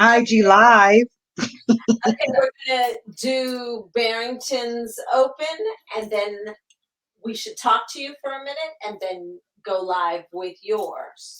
IG Live. Okay, we're gonna do Barrington's open, and then we should talk to you for a minute, and then go live with yours.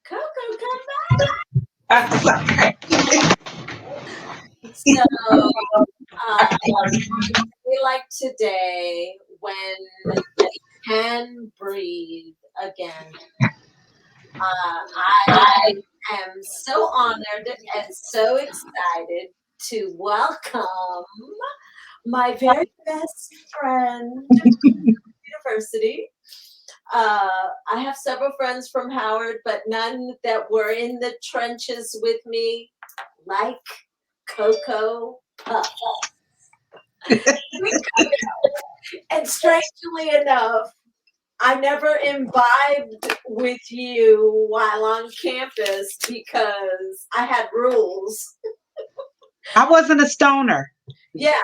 Koko, come back. So, we like today when we can breathe again. I am so honored and so excited to welcome my very best friend from university. I have several friends from Howard, but none that were in the trenches with me, like Koko Puff. And strangely enough, I never imbibed with you while on campus because I had rules. I wasn't a stoner. Yeah,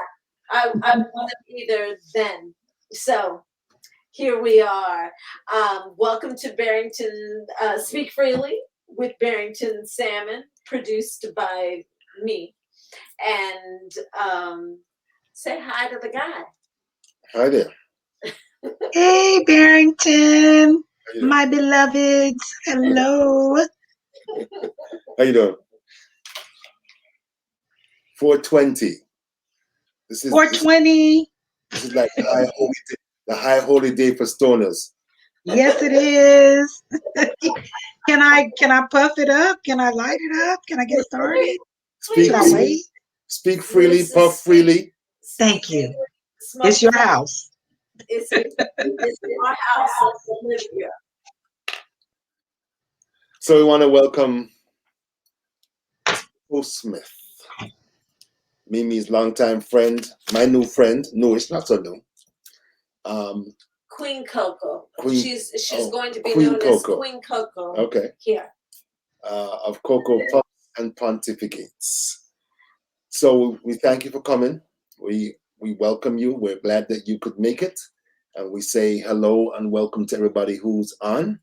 I wasn't either then. So here we are. Welcome to Barrington Speak Freely with Barrington Salmon, produced by me. And say hi to the guy. Hi there. Hey, Barrington, my beloveds. Hello. How you doing? 420. This is 420. This is like the high holy day for stoners. Yes, it is. Can I puff it up? Can I light it up? Can I get started? Speak freely, puff freely. Thank you. It's your house. It's our house, Olivia. So we want to welcome Koko Smith, Mimi's longtime friend, my new friend. No, it's not so new. Queen Koko. She's going to be Queen known Koko. as Queen Koko. Okay. Here. Of Koko Puff and Pontificates. So we thank you for coming. We welcome you. We're glad that you could make it. And we say hello and welcome to everybody who's on.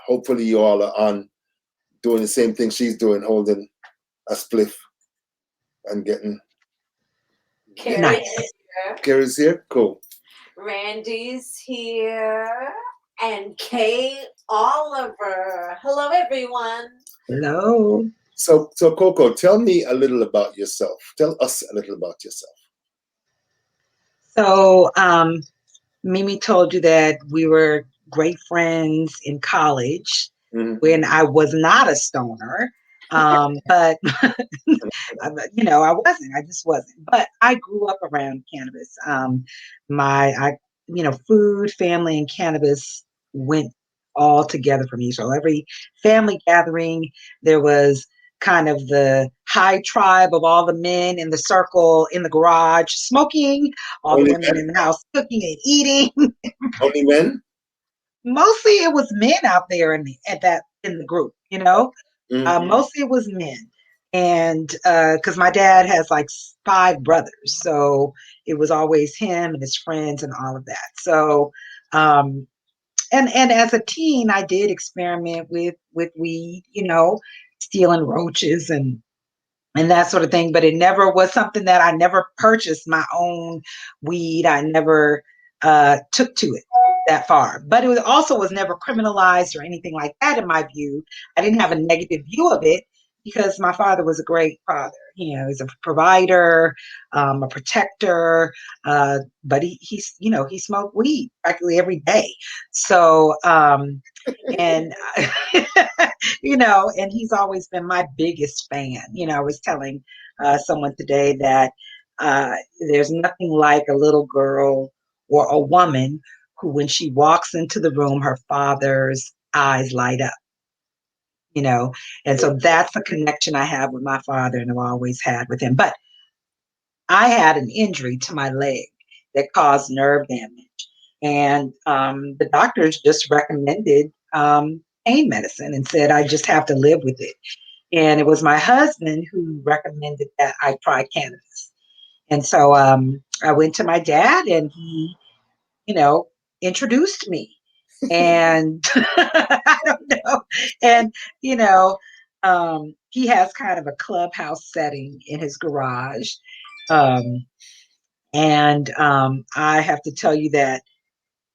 Hopefully you all are on doing the same thing she's doing, holding a spliff and getting... Carrie's here? Cool. Randy's here. And Kay Oliver. Hello, everyone. Hello. So Koko, tell me a little about yourself. Tell us a little about yourself. So, Mimi told you that we were great friends in college when I was not a stoner. But, I wasn't. I just wasn't. But I grew up around cannabis. Food, family, and cannabis went all together for me. So every family gathering, there was kind of the high tribe of all the men in the circle in the garage smoking, all the women in the house cooking and eating. Only men? Mostly it was men out there in the group, Mostly it was men. And because my dad has like 5 brothers, so it was always him and his friends and all of that. So and as a teen, I did experiment with weed, stealing roaches and that sort of thing. But it never was something that I never purchased my own weed. I never took to it. that far. But it was never criminalized or anything like that in my view. I didn't have a negative view of it because my father was a great father. He's a provider, a protector, but he smoked weed practically every day. So, and and he's always been my biggest fan. I was telling someone today that there's nothing like a little girl or a woman who, when she walks into the room, her father's eyes light up, and so that's a connection I have with my father and I've always had with him. But I had an injury to my leg that caused nerve damage. And the doctors just recommended pain medicine and said I just have to live with it. And it was my husband who recommended that I try cannabis. And so I went to my dad and he, introduced me. And I don't know. And, he has kind of a clubhouse setting in his garage. And I have to tell you that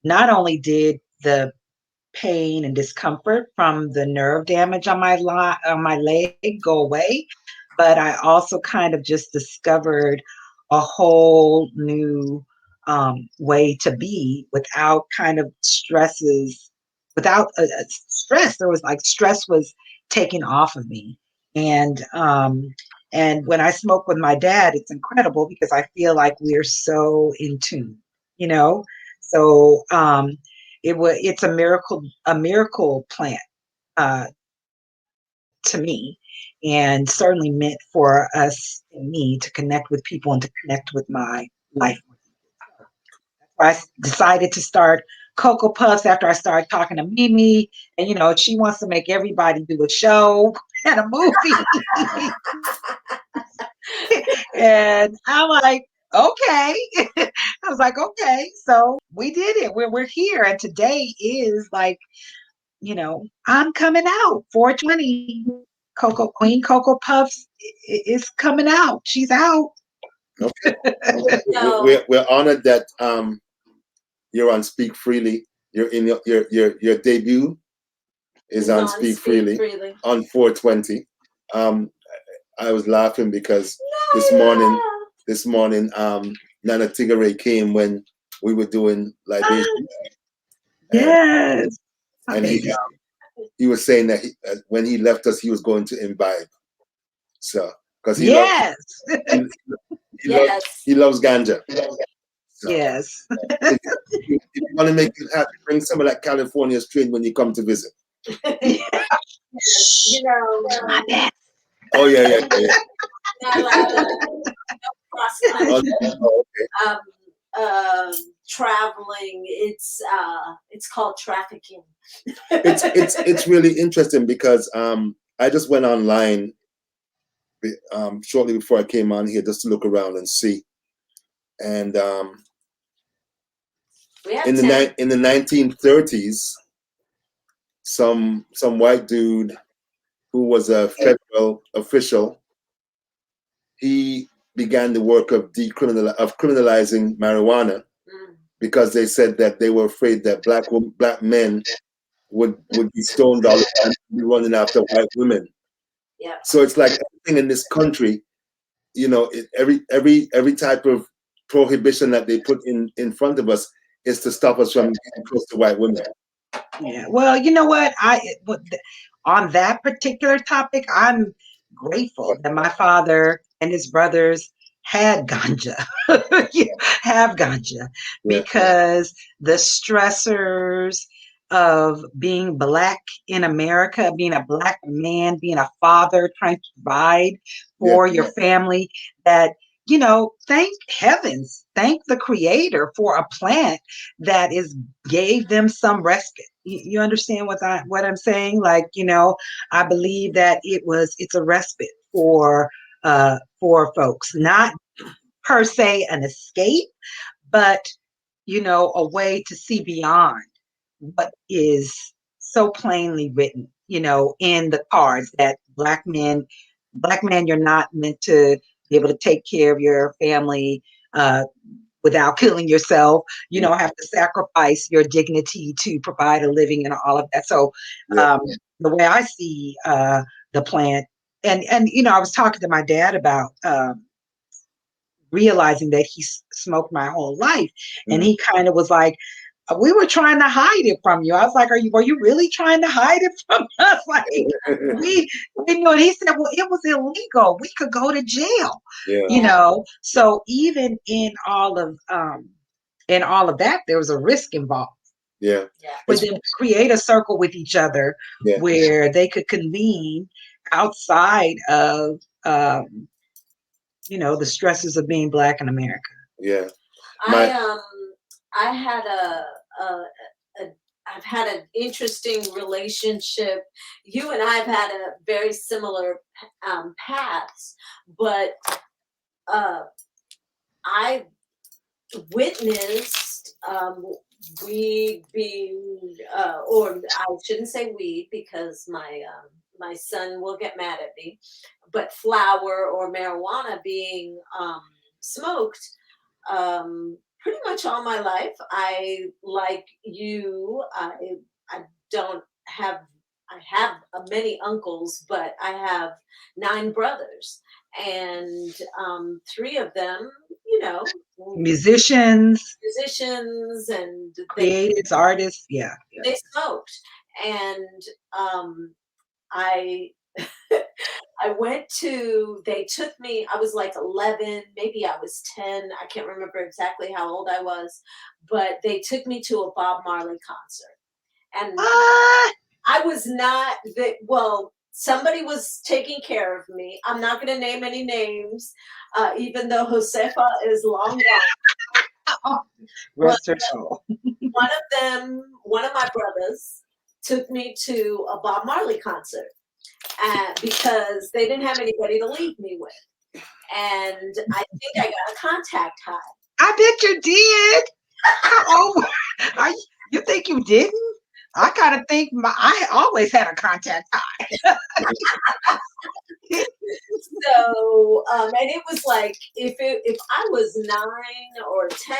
not only did the pain and discomfort from the nerve damage on my leg go away, but I also kind of just discovered a whole new way to be without kind of without stress. There was like stress was taken off of me, and when I smoke with my dad, it's incredible because I feel like we're so in tune, you know. So it's a miracle plant to me, and certainly meant for us and me to connect with people and to connect with my life. I decided to start Cocoa Puffs after I started talking to Mimi, and she wants to make everybody do a show and a movie. And I'm like, okay. I was like, okay. So we did it. We're here. And today is like, I'm coming out. 420 Queen Cocoa Puffs is coming out. She's out. Okay. We're honored that you're on Speak Freely. You're in your debut is on Speak Freely on 420. I was laughing because this morning, Nana Tigare came when we were doing libation. Yes. And he was saying that when he left us, he was going to imbibe. So, because he he loves ganja. So, yes. if you want to make it happy, bring some of that California strain when you come to visit. My bad. Oh yeah. Traveling. It's called trafficking. It's really interesting because I just went online shortly before I came on here just to look around and see, and in the 1930s, some white dude who was a federal official, he began the work of criminalizing marijuana because they said that they were afraid that black men would be stoned all the time and be running after white women. Yeah. So it's like everything in this country, every type of prohibition that they put in front of us is to stop us from getting close to white women. Yeah. Well, you know what? On that particular topic, I'm grateful that my father and his brothers had ganja, have ganja, because the stressors of being Black in America, being a Black man, being a father, trying to provide for your family, that thank heavens, thank the Creator for a plant that gave them some respite. You understand what I'm saying? Like, I believe that it's a respite for folks, not per se an escape, but a way to see beyond what is so plainly written, in the cards that black man, you're not meant to be able to take care of your family without killing yourself. You don't have to sacrifice your dignity to provide a living and all of that. So the way I see the plant, and I was talking to my dad about realizing that he smoked my whole life, and he kind of was like, we were trying to hide it from you. I was like, were you really trying to hide it from us? Like, we knew it. He said, well, it was illegal. We could go to jail, So even in all of that, there was a risk involved. Yeah. For them to create a circle with each other where they could convene outside of the stresses of being Black in America. Yeah. I had I've had an interesting relationship. You and I have had a very similar paths, but I witnessed weed being, or I shouldn't say weed because my son will get mad at me, but flower or marijuana being smoked pretty much all my life. I, like you, I don't have, I have many uncles, but I have 9 brothers, and 3 of them, musicians, and creatives, artists. They smoked, and I I went to, they took me, I was like 11, maybe I was 10, I can't remember exactly how old I was, but they took me to a Bob Marley concert. And I was not, somebody was taking care of me. I'm not going to name any names, even though Josefa is long gone. Rest her soul. One of my brothers took me to a Bob Marley concert. Because they didn't have anybody to leave me with. And I think I got a contact high. I bet you did. Oh, you think you didn't? I kind of think I always had a contact high. So, and it was like, if I was 9 or 10,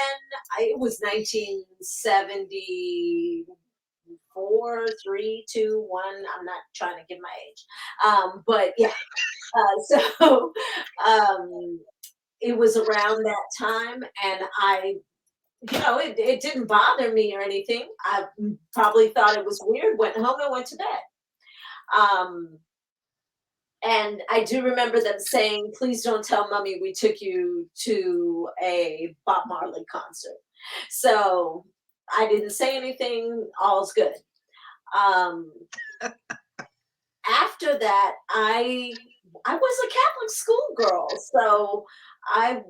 it was 1970. 4, 3, 2, 1. I'm not trying to give my age, but yeah. So it was around that time, and I, it didn't bother me or anything. I probably thought it was weird. Went home and went to bed. And I do remember them saying, "Please don't tell mommy we took you to a Bob Marley concert." So I didn't say anything. All's good. After that, I was a Catholic schoolgirl, so I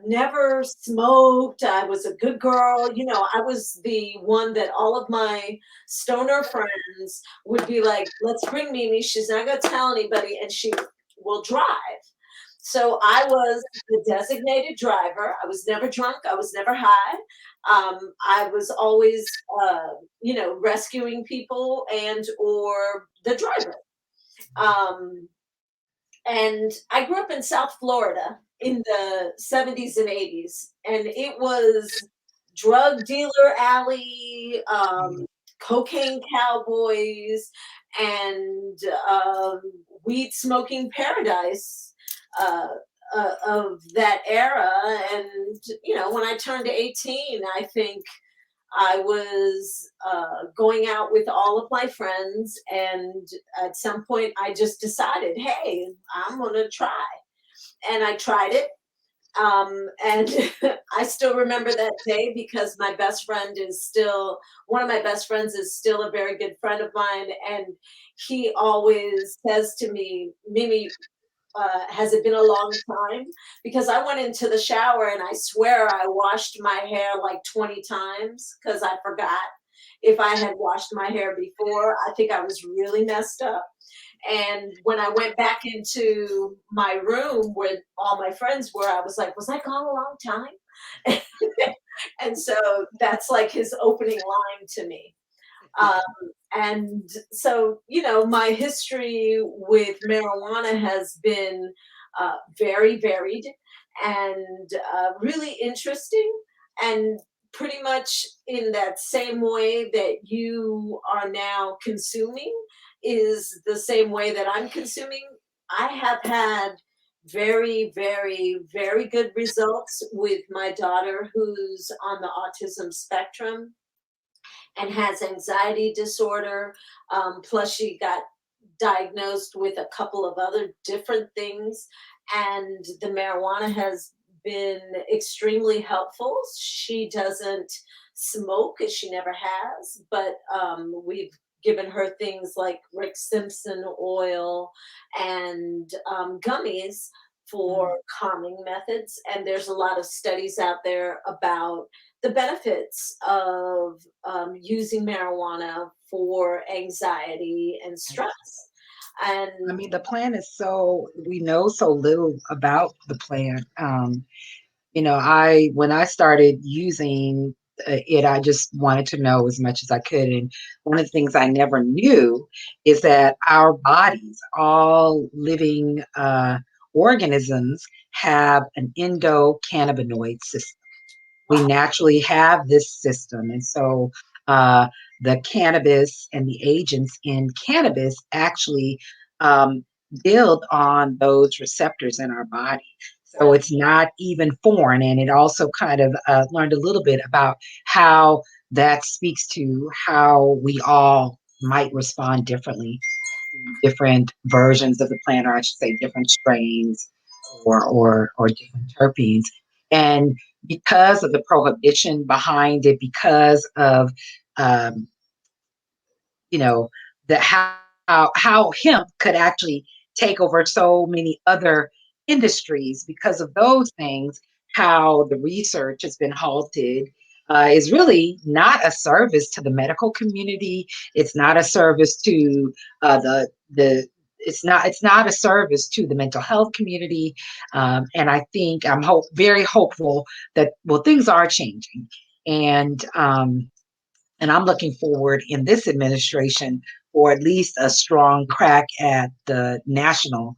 never smoked. I was a good girl. I was the one that all of my stoner friends would be like, "Let's bring Mimi. She's not going to tell anybody, and she will drive." So I was the designated driver. I was never drunk. I was never high. I was always, rescuing people or the driver. And I grew up in South Florida in the 70s and 80s, and it was drug dealer alley, cocaine cowboys, and weed smoking paradise of that era. And when I turned 18, I think I was going out with all of my friends, and at some point I just decided, hey, I'm gonna try. And I tried it. And I still remember that day because one of my best friends is still a very good friend of mine. And he always says to me, "Mimi, has it been a long time?" Because I went into the shower and I swear I washed my hair like 20 times because I forgot if I had washed my hair before. I think I was really messed up. And when I went back into my room where all my friends were, I was like, was I gone a long time? And so that's like his opening line to me. And so, my history with marijuana has been very varied. and really interesting, and pretty much in that same way that you are now consuming is the same way that I'm consuming. I have had very, very, very good results with my daughter who's on the autism spectrum and has anxiety disorder. Plus, she got diagnosed with a couple of other different things, and the marijuana has been extremely helpful. She doesn't smoke, as she never has, but we've given her things like Rick Simpson oil and gummies for calming methods. And there's a lot of studies out there about the benefits of using marijuana for anxiety and stress. And I mean, the plant is so, we know so little about the plant. When I started using it, I just wanted to know as much as I could. And one of the things I never knew is that our bodies, all living organisms, have an endocannabinoid system. We naturally have this system. And so uh, the cannabis and the agents in cannabis actually um, build on those receptors in our body. So it's not even foreign. And it also kind of learned a little bit about how that speaks to how we all might respond differently to different versions of the plant, or I should say different strains or different terpenes. And because of the prohibition behind it, because of um, you know the how hemp could actually take over so many other industries, because of those things, how the research has been halted is really not a service to the medical community. It's not a service to the it's not a service to the mental health community. And I think very hopeful that, well, things are changing. And um, and I'm looking forward in this administration for at least a strong crack at the national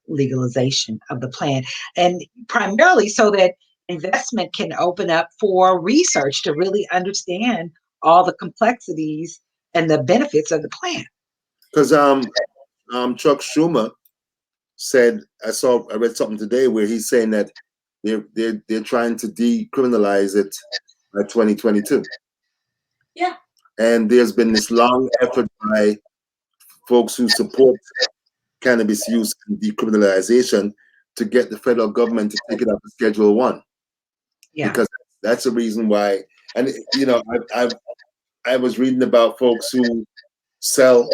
legalization of the plant, and primarily so that investment can open up for research to really understand all the complexities and the benefits of the plant. Because Chuck Schumer said, I read something today where he's saying that they're trying to decriminalize it by 2022. yeah, And there's been this long effort by folks who support cannabis use and decriminalization to get the federal government to take it up to Schedule 1, Yeah. because that's the reason why. And I was reading about folks who sell,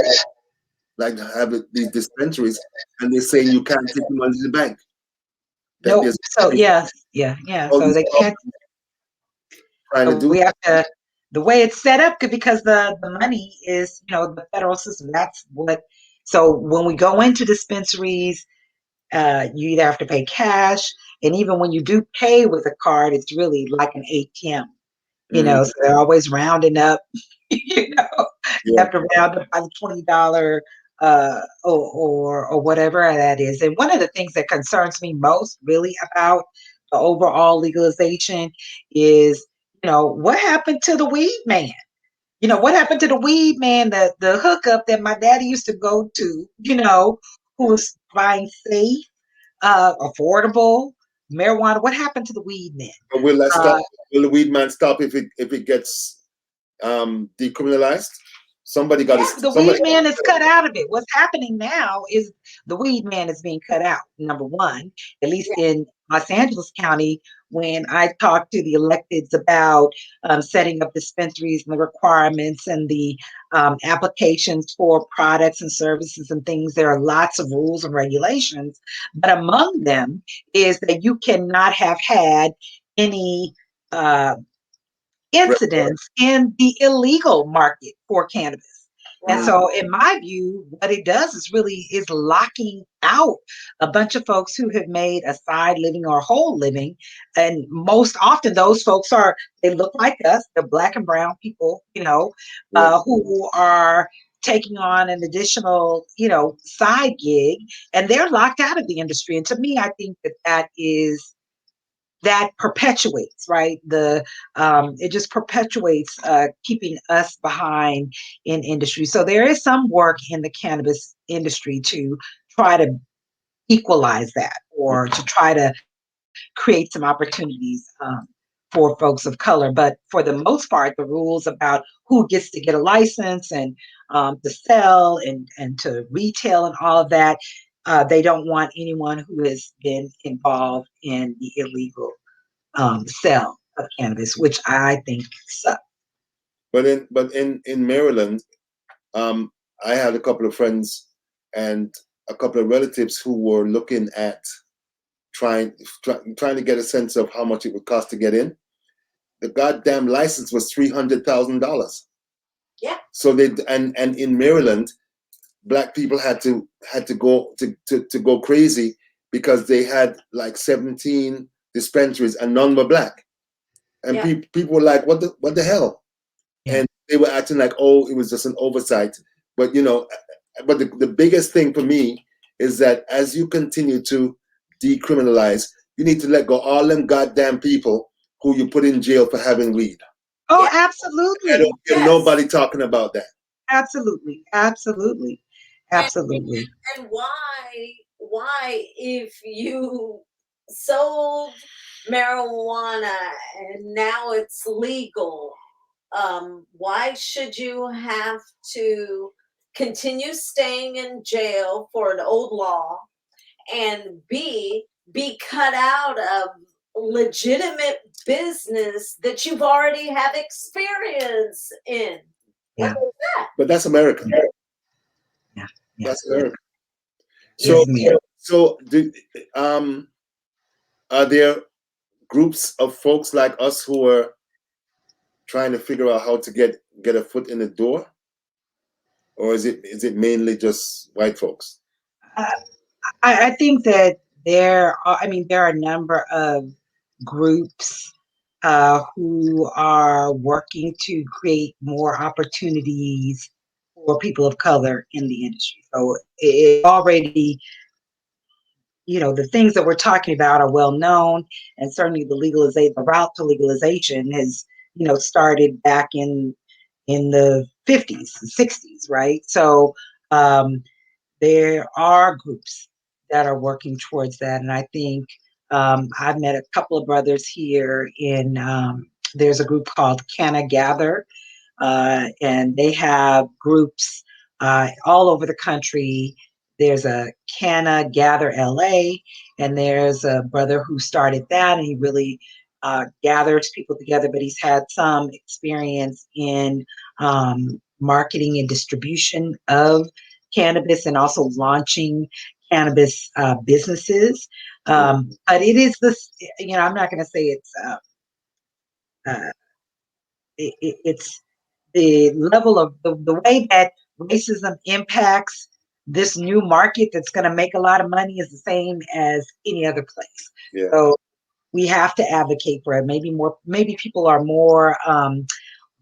like, have these dispensaries, and they're saying you can't take the money to the bank. That No. there's So yeah. all So these they can't. trying to So do. we have to. The way it's set up, because the money is, the federal system. That's what. So when we go into dispensaries, you either have to pay cash, and even when you do pay with a card, it's really like an ATM. So they're always rounding up. you know, you Yeah. have to round up by the $20 or whatever that is. And one of the things that concerns me most, really, about the overall legalization is, what happened to the weed man? What happened to the weed man, the hookup that my daddy used to go to, who was buying safe, affordable marijuana? What happened to the weed man? But will that Uh, stop? Will the weed man stop if it gets decriminalized? Somebody got yeah, to. the Somebody. weed man is cut out of it. What's happening now is the weed man is being cut out, number one, at least yeah, in Los Angeles County. When I talked to the electeds about setting up dispensaries and the requirements and the applications for products and services and things, there are lots of rules and regulations. But among them is that you cannot have had any uh, incidents in the illegal market for cannabis. And wow, so, in my view, what it does is locking out a bunch of folks who have made a side living or whole living. And most often those folks they look like us, they're black and brown people, Yeah. who are taking on an additional, side gig, and they're locked out of the industry. And to me, I think that is that perpetuates, right? It just perpetuates keeping us behind in industry. So there is some work in the cannabis industry to try to equalize that, or to try to create some opportunities for folks of color. But for the most part, the rules about who gets to get a license and to sell and to retail and all of that, they don't want anyone who has been involved in the illegal sale of cannabis, which I think sucks. But in Maryland, um, I had a couple of friends and a couple of relatives who were looking at trying trying to get a sense of how much it would cost to get in. The goddamn license was $300,000. Yeah. So they and in Maryland, black people had to go crazy because they had like 17 dispensaries and none were black, and Yeah. people were like, what the hell? Yeah. And they were acting like, oh, it was just an oversight. But but the biggest thing for me is that as you continue to decriminalize, you need to let go all them goddamn people who you put in jail for having weed. Oh, Yeah. I absolutely. don't hear Yes. nobody talking about that. Absolutely. Absolutely. And Absolutely. and why if you sold marijuana and now it's legal, why should you have to continue staying in jail for an old law and be cut out of legitimate business that you've already have experience in? What Yeah. is that? But that's America. Yeah. Yeah. That's America. Yes, So ma'am. so um are there groups of folks like us who are trying to figure out how to get a foot in the door, or is it mainly just white folks? Uh, I think that there are a number of groups who are working to create more opportunities for people of color in the industry. So it already, the things that we're talking about are well known, and certainly the route to legalization has, started back in the 50s, 60s, right? So um, there are groups that are working towards that. And I think I've met a couple of brothers here there's a group called Canna Gather, and they have groups all over the country. There's a Canna Gather LA, and there's a brother who started that, and he really gathers people together, but he's had some experience in marketing and distribution of cannabis and also launching cannabis businesses. But it is this, I'm not going to say uh, it's the level of the way that racism impacts this new market that's going to make a lot of money is the same as any other place. Yeah. So we have to advocate for it. Maybe people are more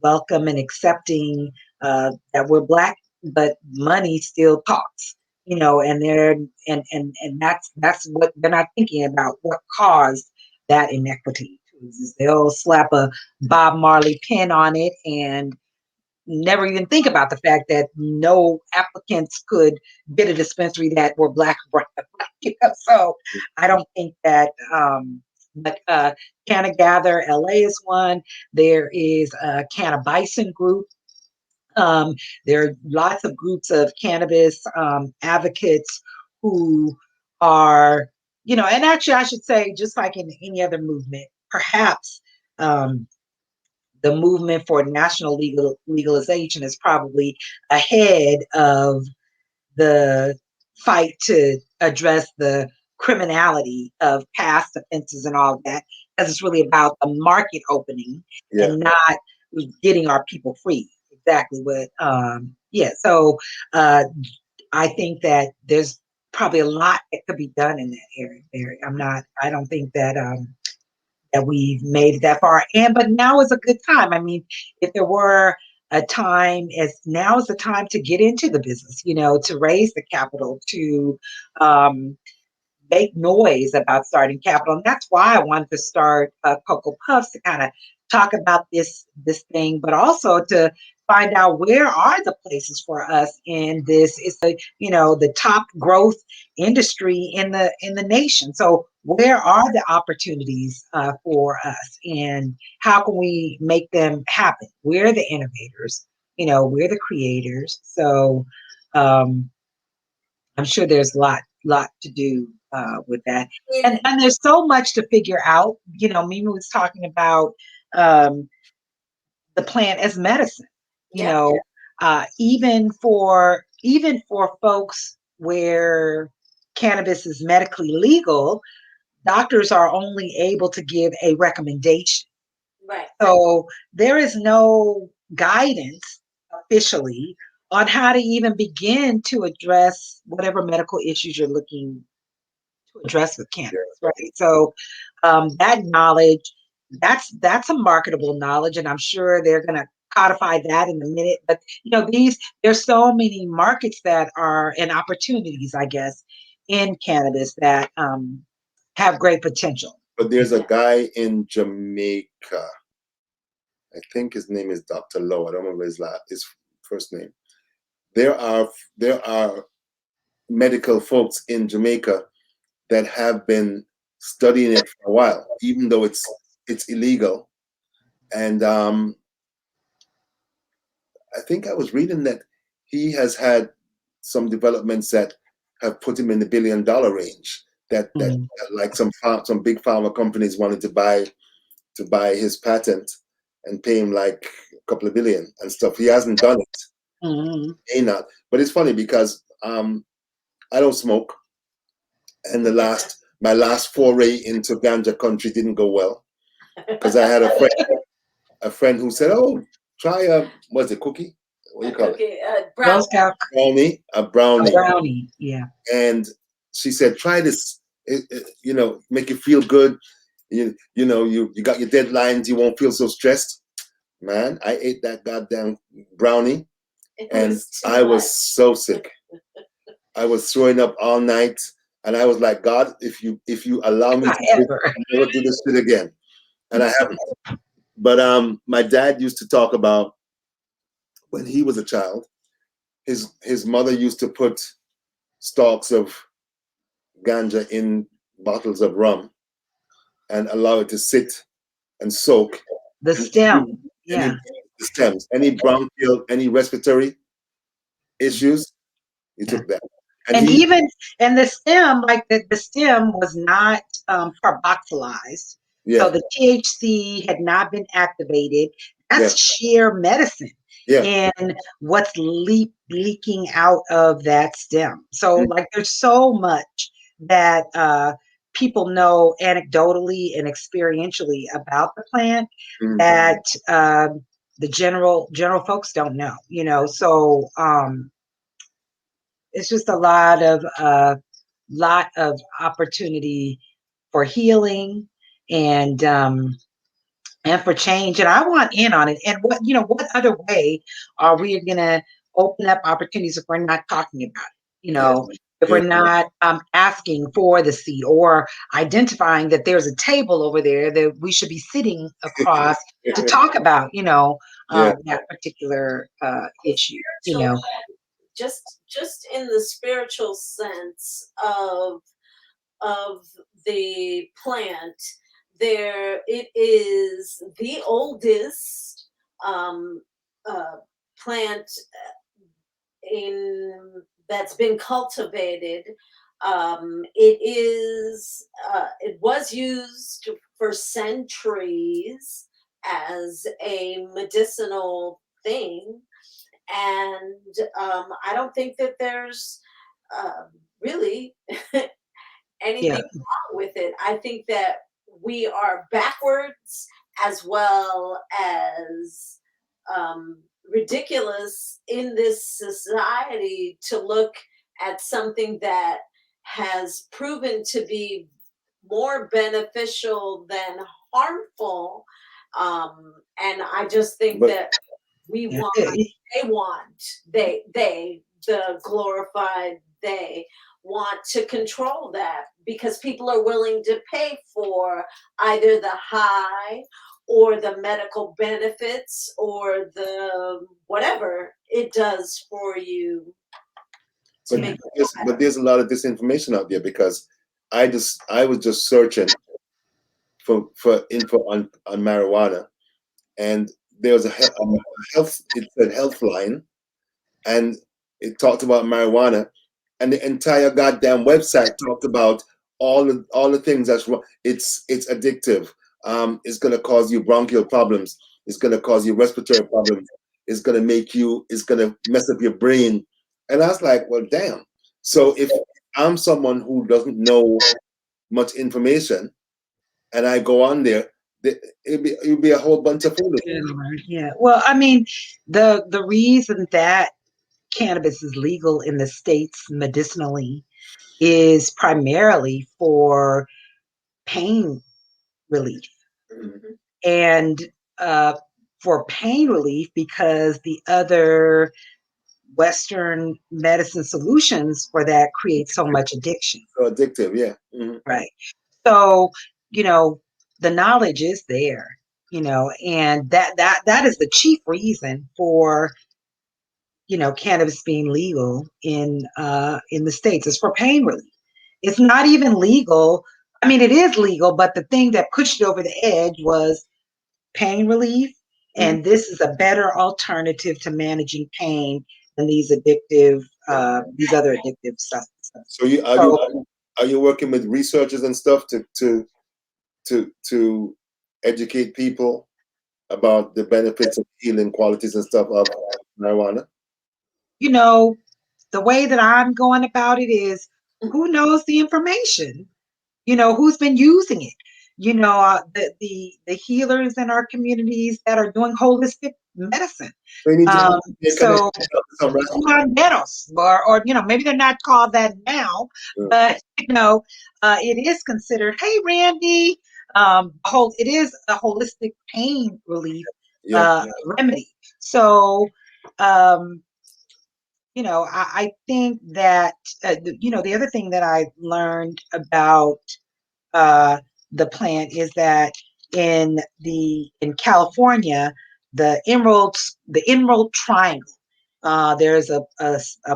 welcome and accepting that we're black, but money still talks, and that's what they're not thinking about. What caused that inequity? Is they'll slap a Bob Marley pin on it and never even think about the fact that no applicants could get a dispensary that were black or brown. So I don't think that but Canna Gather LA is one. There is a Canna Bison group. Um, there are lots of groups of cannabis advocates who are, and actually I should say, just like in any other movement, perhaps um, the movement for national legalization is probably ahead of the fight to address the criminality of past offenses and all that, because it's really about the market opening Yeah. and not getting our people free. Exactly what, yeah. So I think that there's probably a lot that could be done in that area. I don't think that we've made it that far. But now is a good time. I mean, if there were a time, as now is the time to get into the business, to raise the capital, to make noise about starting capital. And that's why I wanted to start Cocoa Puffs, to kind of talk about this thing, but also to find out where are the places for us in this. It's the top growth industry in the nation. So where are the opportunities for us, and how can we make them happen? We're the innovators, we're the creators. So I'm sure there's a lot to do with that, and there's so much to figure out. Mimi was talking about um, the plant as medicine. You Yeah. know, even for folks where cannabis is medically legal, doctors are only able to give a recommendation. Right. So there is no guidance officially on how to even begin to address whatever medical issues you're looking to address with cannabis, right? So that knowledge, that's a marketable knowledge, and I'm sure they're going to codify that in a minute. But there's so many markets that are, and opportunities, I guess, in cannabis that have great potential. But there's a guy in Jamaica. I think his name is Dr. Lowe. I don't remember his first name. There are medical folks in Jamaica that have been studying it for a while, even though it's illegal. And I think I was reading that he has had some developments that have put him in the $1 billion range. That like some big pharma companies wanted to buy his patent and pay him like a couple of billion and stuff. He hasn't done it. May not. But it's funny because I don't smoke, and my last foray into ganja country didn't go well because I had a friend who said, "Oh, try what's it, cookie? What do you call it? Brownie. A brownie. Brownie, yeah." And she said, "Try this. Make you feel good. You got your deadlines. You won't feel so stressed." Man, I ate that goddamn brownie, and I was so sick. I was throwing up all night, and I was like, "God, if you allow me to never do this shit again," and I haven't. But my dad used to talk about when he was a child. His mother used to put stalks of ganja in bottles of rum and allow it to sit and soak. The stem, yeah. The stems, any bronchial, any respiratory issues, he took that. And the stem, like the stem was not carboxylized. Yeah. So the THC had not been activated. That's sheer medicine. Yeah. And what's leaking out of that stem. So like there's so much that people know anecdotally and experientially about the plant that the general folks don't know, so it's just a lot of opportunity for healing and for change. And I want in on it. And what other way are we going to open up opportunities if we're not talking about it? If we're not asking for the seat or identifying that there's a table over there that we should be sitting across to talk about, that particular issue, Just in the spiritual sense of the plant, it is the oldest plant that's been cultivated. It was used for centuries as a medicinal thing. And I don't think that there's really anything wrong with it. I think that we are backwards as well as ridiculous in this society to look at something that has proven to be more beneficial than harmful. And I just think that the glorified they want to control that because people are willing to pay for either the high or the medical benefits or the whatever it does for you to make you feel but better. there's a lot of disinformation out there because I was just searching for info on marijuana, and there was a health, it said Healthline, and it talked about marijuana, and the entire goddamn website talked about all the things that's wrong. It's addictive. It's gonna cause you bronchial problems. It's gonna cause you respiratory problems. It's gonna mess up your brain. And I was like, well, damn. So if I'm someone who doesn't know much information and I go on there, it'd be a whole bunch of foolishness. Yeah. Well, I mean, the reason that cannabis is legal in the states medicinally is primarily for pain relief. Mhm. And for pain relief, because the other Western medicine solutions for that create so much addiction. So addictive, yeah. Mhm. Right. So, you know, the knowledge is there, and that is the chief reason for, cannabis being legal in the States. Is for pain relief. It's not even legal. I mean, it is legal, but the thing that pushed it over the edge was pain relief. Mhm. And this is a better alternative to managing pain than these other addictive stuff. So So, are you working with researchers and stuff to educate people about the benefits and healing qualities and stuff of marijuana? you know, the way that I'm going about it is who knows the information? Who's been using it? The healers in our communities that are doing holistic medicine. So you need to make So connections to some restaurant. curanderos, or maybe they're not called that now, Mm. but it is considered. Hey, Randy, it is a holistic pain relief Yeah. remedy. So, um, I think that the other thing that I learned about uh, the plant is that in California, the Emerald Triangle. There's a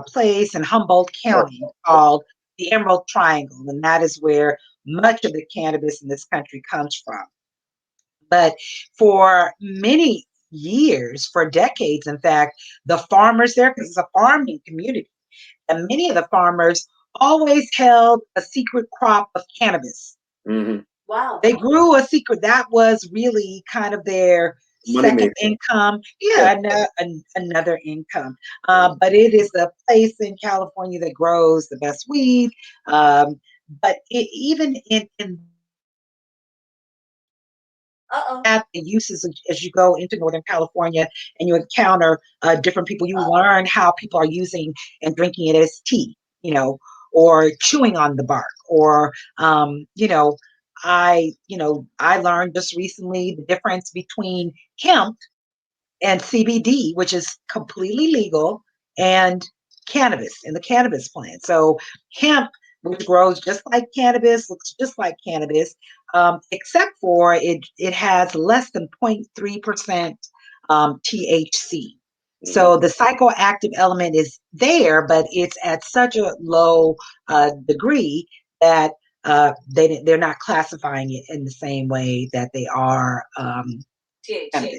place in Humboldt County called the Emerald Triangle, and that is where much of the cannabis in this country comes from. But for many years, for decades, in fact, the farmers there, because it's a farming community, and many of the farmers always held a secret crop of cannabis. Mm-hmm. Wow. They grew a secret. That was really kind of their Money second maker. income. Yeah, another income. But it is a place in California that grows the best weed. But even in Uh-oh. at the uses as you go into Northern California and you encounter different people, you learn how people are using and drinking it as tea, or chewing on the bark, or I learned just recently the difference between hemp and CBD, which is completely legal, and cannabis in the cannabis plant. So hemp, which grows just like cannabis, looks just like cannabis, except for it has less than 0.3% THC. So the psychoactive element is there, but it's at such a low degree that they're not classifying it in the same way that they are THC.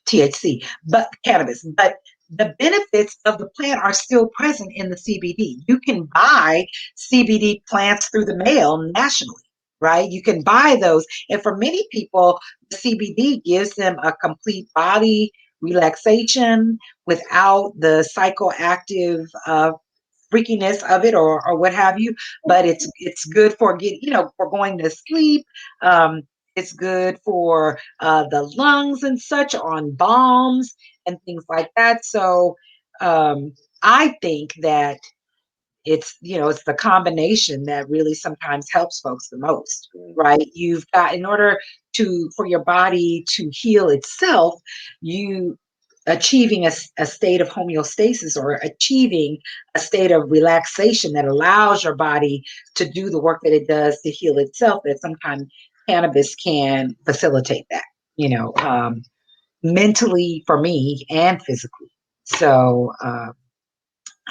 THC, but cannabis. But the benefits of the plant are still present in the CBD. You can buy CBD plants through the mail nationally, right? You can buy those. And for many people, the CBD gives them a complete body relaxation without the psychoactive freakiness of it, or what have you. But it's good for for going to sleep. It's good for the lungs and such on balms and things like that. So I think that it's the combination that really sometimes helps folks the most, right? You've got, in order for your body to heal itself, you achieving a state of homeostasis or achieving a state of relaxation that allows your body to do the work that it does to heal itself, that sometimes cannabis can facilitate that, mentally for me and physically. So,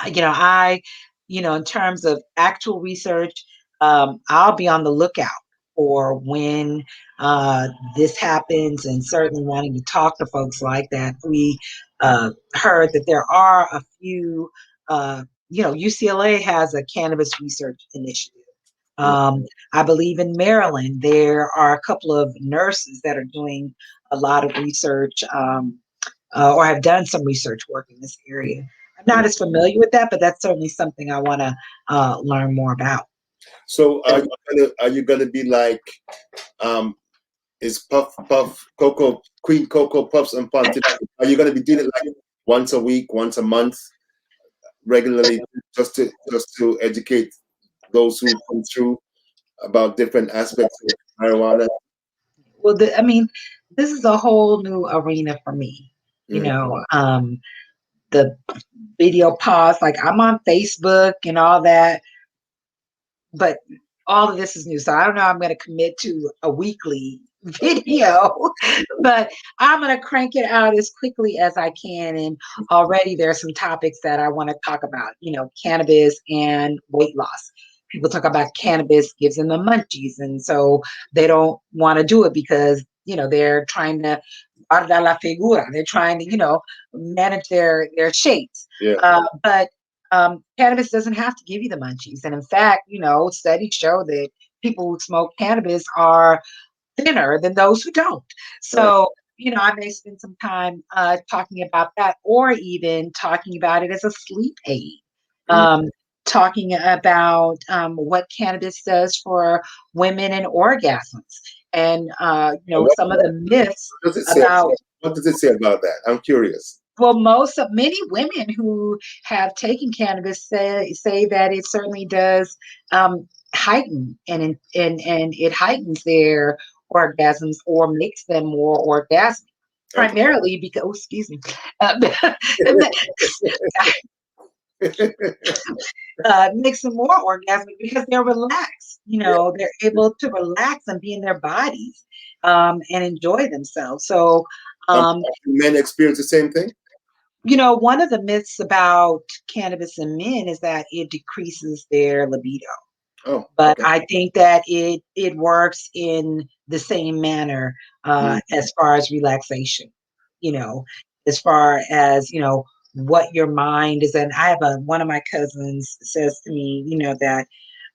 in terms of actual research, I'll be on the lookout for when this happens, and certainly wanting to talk to folks like that. We heard that there are a few, UCLA has a cannabis research initiative. I believe in Maryland, there are a couple of nurses that are doing a lot of research, or have done some research work in this area. I'm not as familiar with that, but that's certainly something I want to learn more about. So are you gonna be like is Puff Coco Queen Coco Puffs and Pontificates? Are you gonna be doing it like once a week, once a month, regularly, just to educate those who come through about different aspects of marijuana? Well, this is a whole new arena for me. The video pods, like I'm on Facebook and all that, but all of this is new. So I don't know, I'm going to commit to a weekly video, but I'm going to crank it out as quickly as I can. And already there are some topics that I want to talk about, cannabis and weight loss. People talk about cannabis gives them the munchies, and so they don't want to do it because, they're trying to guardar la figura. They're trying to, manage their shapes. Yeah. But cannabis doesn't have to give you the munchies. And in fact, studies show that people who smoke cannabis are thinner than those who don't. So, I may spend some time talking about that, or even talking about it as a sleep aid. Talking about what cannabis does for women and orgasms, and some of the myths about. What does it say about that? I'm curious. Well, many women who have taken cannabis say that it certainly does heighten, and it heightens their orgasms or makes them more orgasmic, primarily because, excuse me, makes them more orgasmic because they're relaxed. They're able to relax and be in their bodies and enjoy themselves. So, men experience the same thing. One of the myths about cannabis in men is that it decreases their libido. But I think that it works in the same manner as far as relaxation, as far as, what your mind is. And I have one of my cousins says to me, that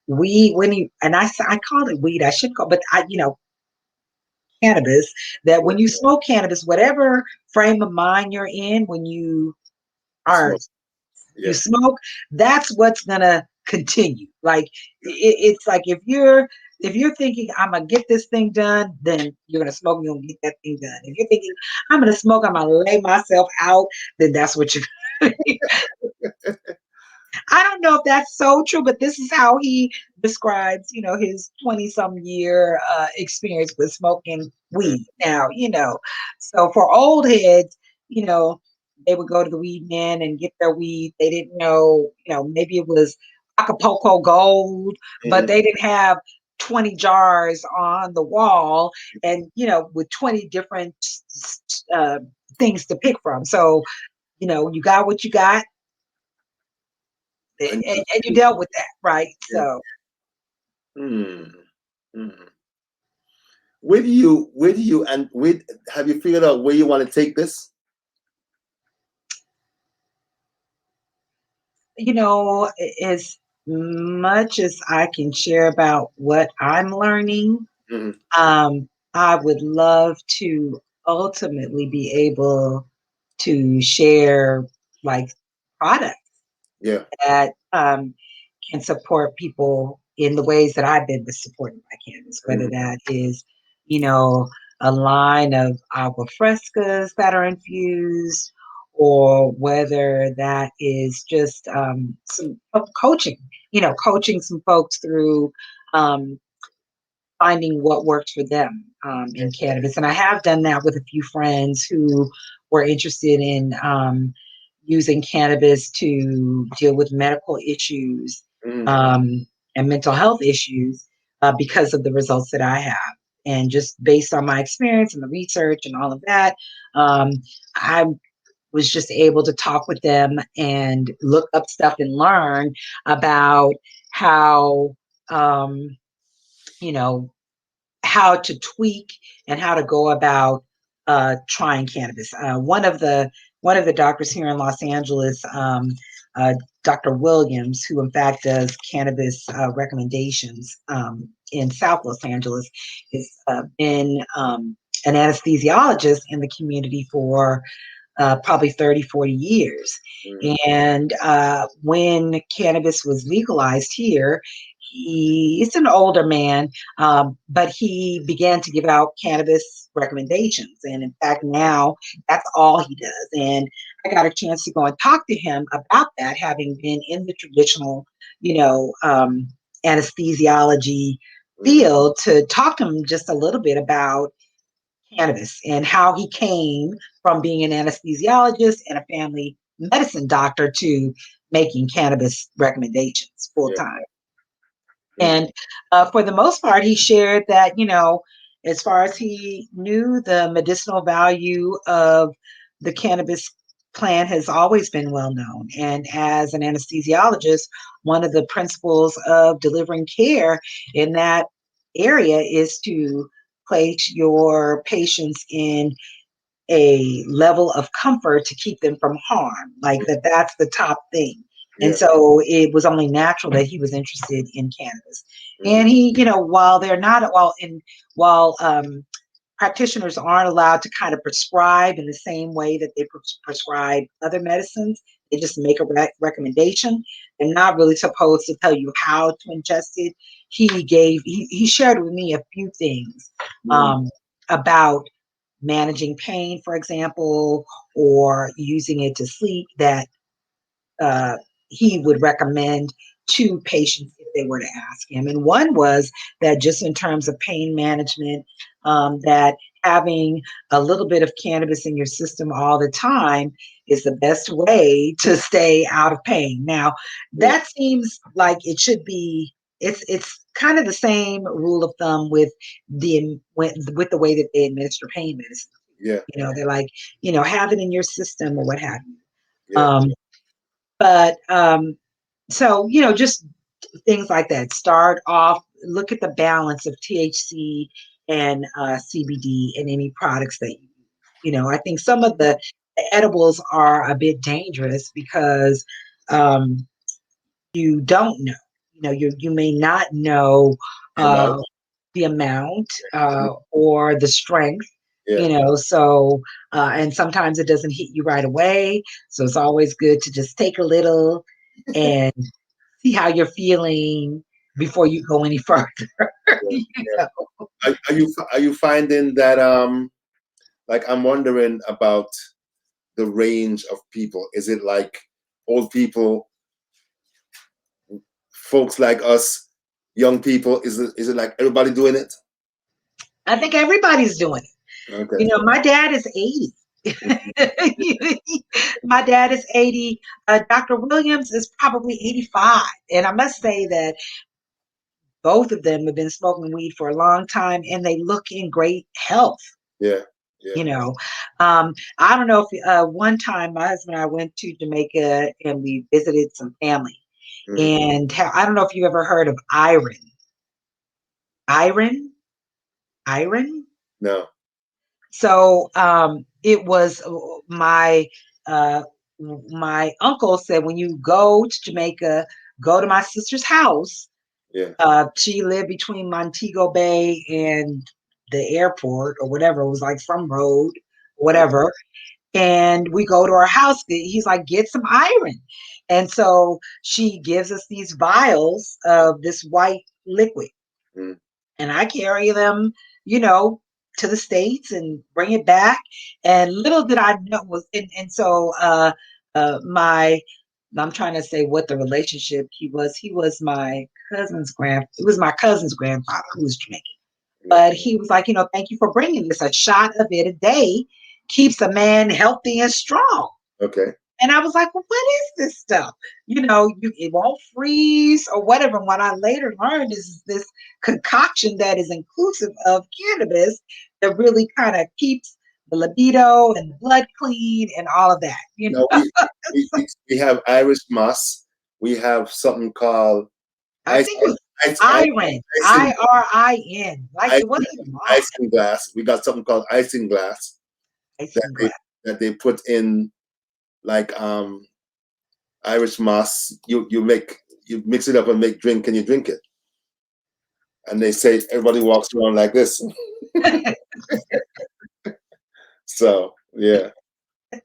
I call it weed, I should call, but cannabis, that when you smoke cannabis, whatever frame of mind you're in, when you smoke, that's what's gonna continue. Like it's like if you're thinking I'm gonna get this thing done, then you're gonna smoke, you're gonna get that thing done. If you're thinking I'm gonna smoke, I'm gonna lay myself out, then that's what you're gonna do. I don't know if that's so true, but this is how he describes, his 20-some year experience with smoking weed. Now, so for old heads, they would go to the weed man and get their weed. They didn't know, maybe it was Acapulco Gold, but they didn't have 20 jars on the wall and, with 20 different things to pick from. So, you got what you got. And you dealt with that, right? So, where do you have you figured out where you want to take this? As much as I can share about what I'm learning, I would love to ultimately be able to share like products that can support people in the ways that I've been supporting my cannabis, whether that is, a line of agua frescas that are infused, or whether that is just some coaching, coaching some folks through finding what works for them in cannabis. And I have done that with a few friends who were interested in using cannabis to deal with medical issues and mental health issues because of the results that I have. And just based on my experience and the research and all of that, I was just able to talk with them and look up stuff and learn about how, you know, how to tweak and how to go about trying cannabis. One of the doctors here in Los Angeles, uh, Dr. Williams, who in fact does cannabis recommendations in South Los Angeles, has been an anesthesiologist in the community for probably 30, 40 years. And when cannabis was legalized here, he's an older man, but he began to give out cannabis recommendations. And in fact, now that's all he does. And I got a chance to go and talk to him about that, having been in the traditional, anesthesiology field, to talk to him just a little bit about cannabis and how he came from being an anesthesiologist and a family medicine doctor to making cannabis recommendations full time. And for the most part, he shared that, as far as he knew, the medicinal value of the cannabis plant has always been well known. And as an anesthesiologist, one of the principles of delivering care in that area is to place your patients in a level of comfort to keep them from harm. Like that's the top thing. And so it was only natural that he was interested in cannabis. And he, while practitioners aren't allowed to kind of prescribe in the same way that they prescribe other medicines, they just make a recommendation. They're not really supposed to tell you how to ingest it. He shared with me a few things about managing pain, for example, or using it to sleep, that he would recommend to patients if they were to ask him. And one was that just in terms of pain management, that having a little bit of cannabis in your system all the time is the best way to stay out of pain. Now, that seems like it should be. It's kind of the same rule of thumb with the way that they administer pain medicine. They're like, have it in your system or what have you. But so, just things like that. Start off, look at the balance of THC and CBD in any products that I think some of the edibles are a bit dangerous because you don't know. You may not know the amount or the strength. So and sometimes it doesn't hit you right away. So it's always good to just take a little and see how you're feeling before you go any further. Are you finding that like, I'm wondering about the range of people? Is it like old people, folks like us, young people? Is it like everybody doing it? I think everybody's doing it. Okay. My dad is 80. My dad is 80. Dr. Williams is probably 85. And I must say that both of them have been smoking weed for a long time and they look in great health. I don't know if one time my husband and I went to Jamaica and we visited some family. And I don't know if you ever heard of iron. Iron? No. So it was my uncle said, when you go to Jamaica, go to my sister's house. She lived between Montego Bay and the airport or whatever. It was like some road, whatever. And we go to her house. He's like, get some iron. And so she gives us these vials of this white liquid. And I carry them, to the States and bring it back. And little did I know so I'm trying to say what the relationship he was. He was my cousin's grandfather who was Jamaican. But he was like, thank you for bringing this, a shot of it a day. keeps a man healthy and strong. Okay. And I was like, well, what is this stuff? It won't freeze or whatever. And what I later learned is this concoction that is inclusive of cannabis that really kind of keeps the libido and the blood clean and all of that. Now we have Irish moss. We have something called I ice, think it was ice, ice, Iron, icing, IRIN. Like it wasn't moss, isinglass. We got something called isinglass that isinglass. they put in like Irish moss. You mix it up and make drink, and you drink it. And they say everybody walks around like this. So yeah.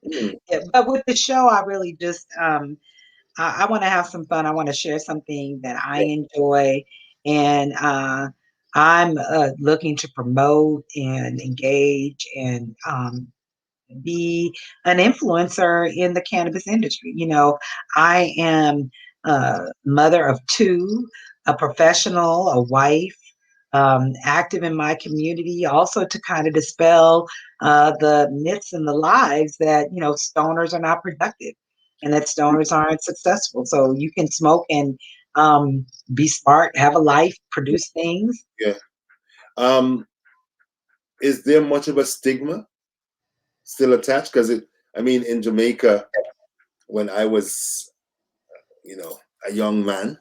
Yeah, but with the show, I really just I want to have some fun. I want to share something that I enjoy, and I'm looking to promote and engage and be an influencer in the cannabis industry. I am a mother of two, a professional, a wife, active in my community, also to kind of dispel the myths and the lies that, stoners are not productive and that stoners aren't successful. So you can smoke and be smart, have a life, produce things. Yeah. Is there much of a stigma still attached? Because in Jamaica, when I was, a young man,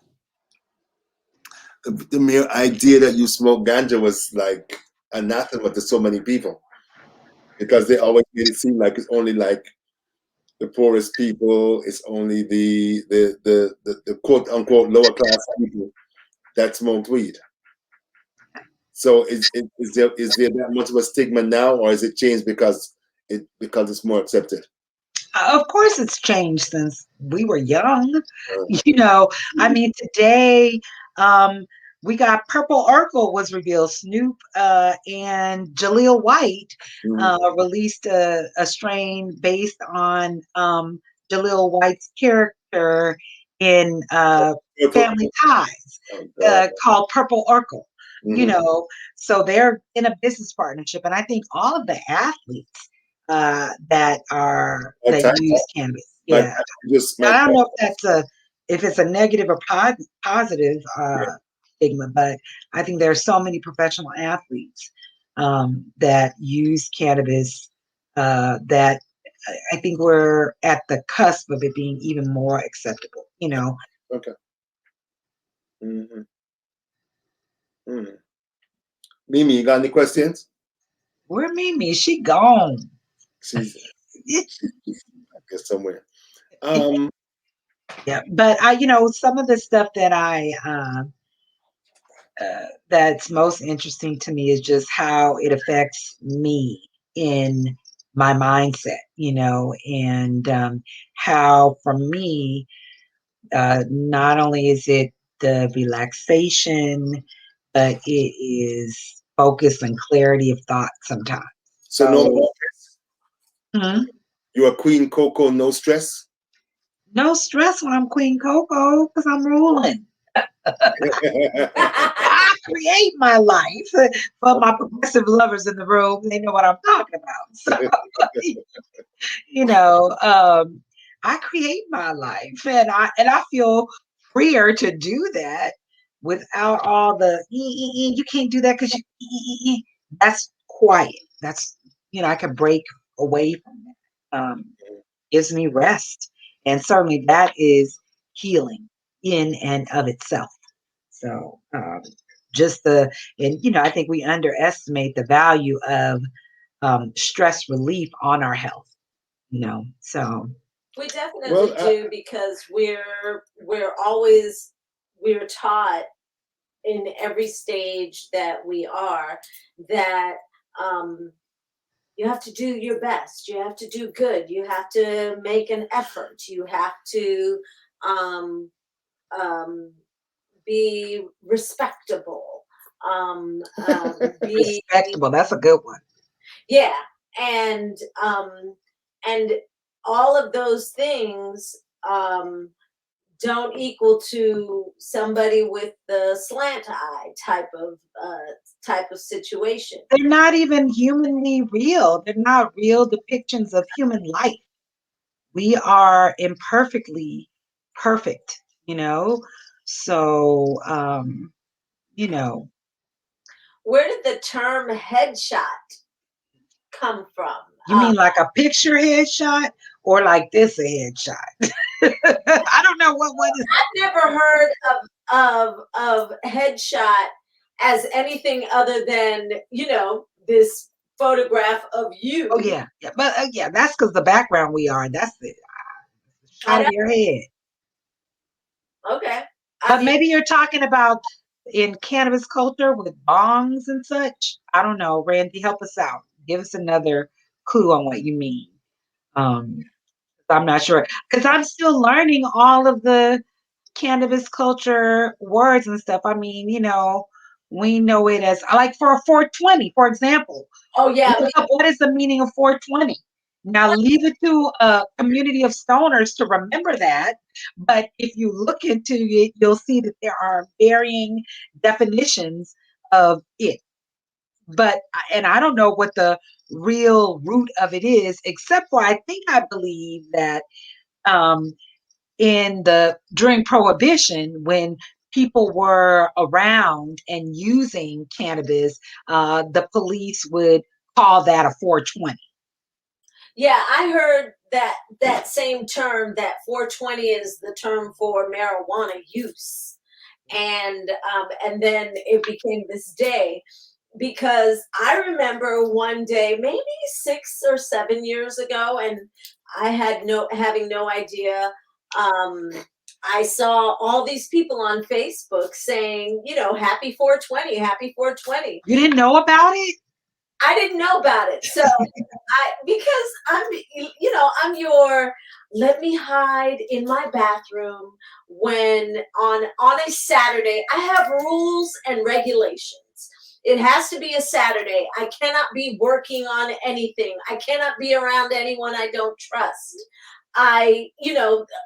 the mere idea that you smoke ganja was like anathema to so many people, because they always made it seem like it's only like the poorest people, it's only the quote unquote lower class people that smoked weed. So is there that much of a stigma now, or is it changed because it's more accepted? Of course, it's changed since we were young. Uh, Today, we got Purple Urkel was revealed. Snoop and Jaleel White released a strain based on Jaleel White's character in Family Ties called Purple Urkel. So they're in a business partnership, and I think all of the athletes that use cannabis. Yeah, I don't know if it's a negative or positive stigma, but I think there are so many professional athletes that use cannabis that I think we're at the cusp of it being even more acceptable. Okay. Mm-hmm. Mm-hmm. Mimi, you got any questions? Where Mimi? She gone. She's I guess somewhere. Yeah, but some of the stuff that that's most interesting to me is just how it affects me in my mindset, and how for me, not only is it the relaxation, but it is focus and clarity of thought sometimes. So no more stress? You're a Queen Koko, no stress? No stress when I'm Queen Koko because I'm ruling. I create my life. For my progressive lovers in the room, they know what I'm talking about. So, I create my life, and I feel freer to do that without all the you can't do that because you. That's quiet. That's I can break away from that. Gives me rest, and certainly that is healing in and of itself. So I think we underestimate the value of stress relief on our health. So we definitely do, because we're taught in every stage that we are that you have to do your best, you have to do good, you have to make an effort, you have to be respectable. Respectable, that's a good one. Yeah, and all of those things don't equal to somebody with the slant eye type of situation. They're not even humanly real. They're not real depictions of human life. We are imperfectly perfect, you know? So, you know, Where did the term headshot come from? you mean like a picture headshot or like this a headshot? I don't know what is. I've never heard of headshot as anything other than, this photograph of you. Oh yeah, yeah, but yeah, that's because the background we are. That's the I shot of your head. know. Okay. But maybe you're talking about in cannabis culture with bongs and such. I don't know. Randy, help us out. Give us another clue on what you mean. Um, I'm not sure because I'm still learning all of the cannabis culture words and stuff. I mean, we know it as like for a 420, for example. Oh yeah. What is the meaning of 420? Now leave it to a community of stoners to remember that. But if you look into it, you'll see that there are varying definitions of it. And I don't know what the real root of it is, except for I believe that um, during Prohibition, when people were around and using cannabis, the police would call that a 420. Yeah, I heard that same term, that 420 is the term for marijuana use. And then it became this day, because I remember one day, maybe 6 or 7 years ago, and I had having no idea. I saw all these people on Facebook saying, happy 420, happy 420. You didn't know about it? I didn't know about it. So because I'm your, let me hide in my bathroom when on a Saturday. I have rules and regulations. It has to be a Saturday. I cannot be working on anything. I cannot be around anyone I don't trust.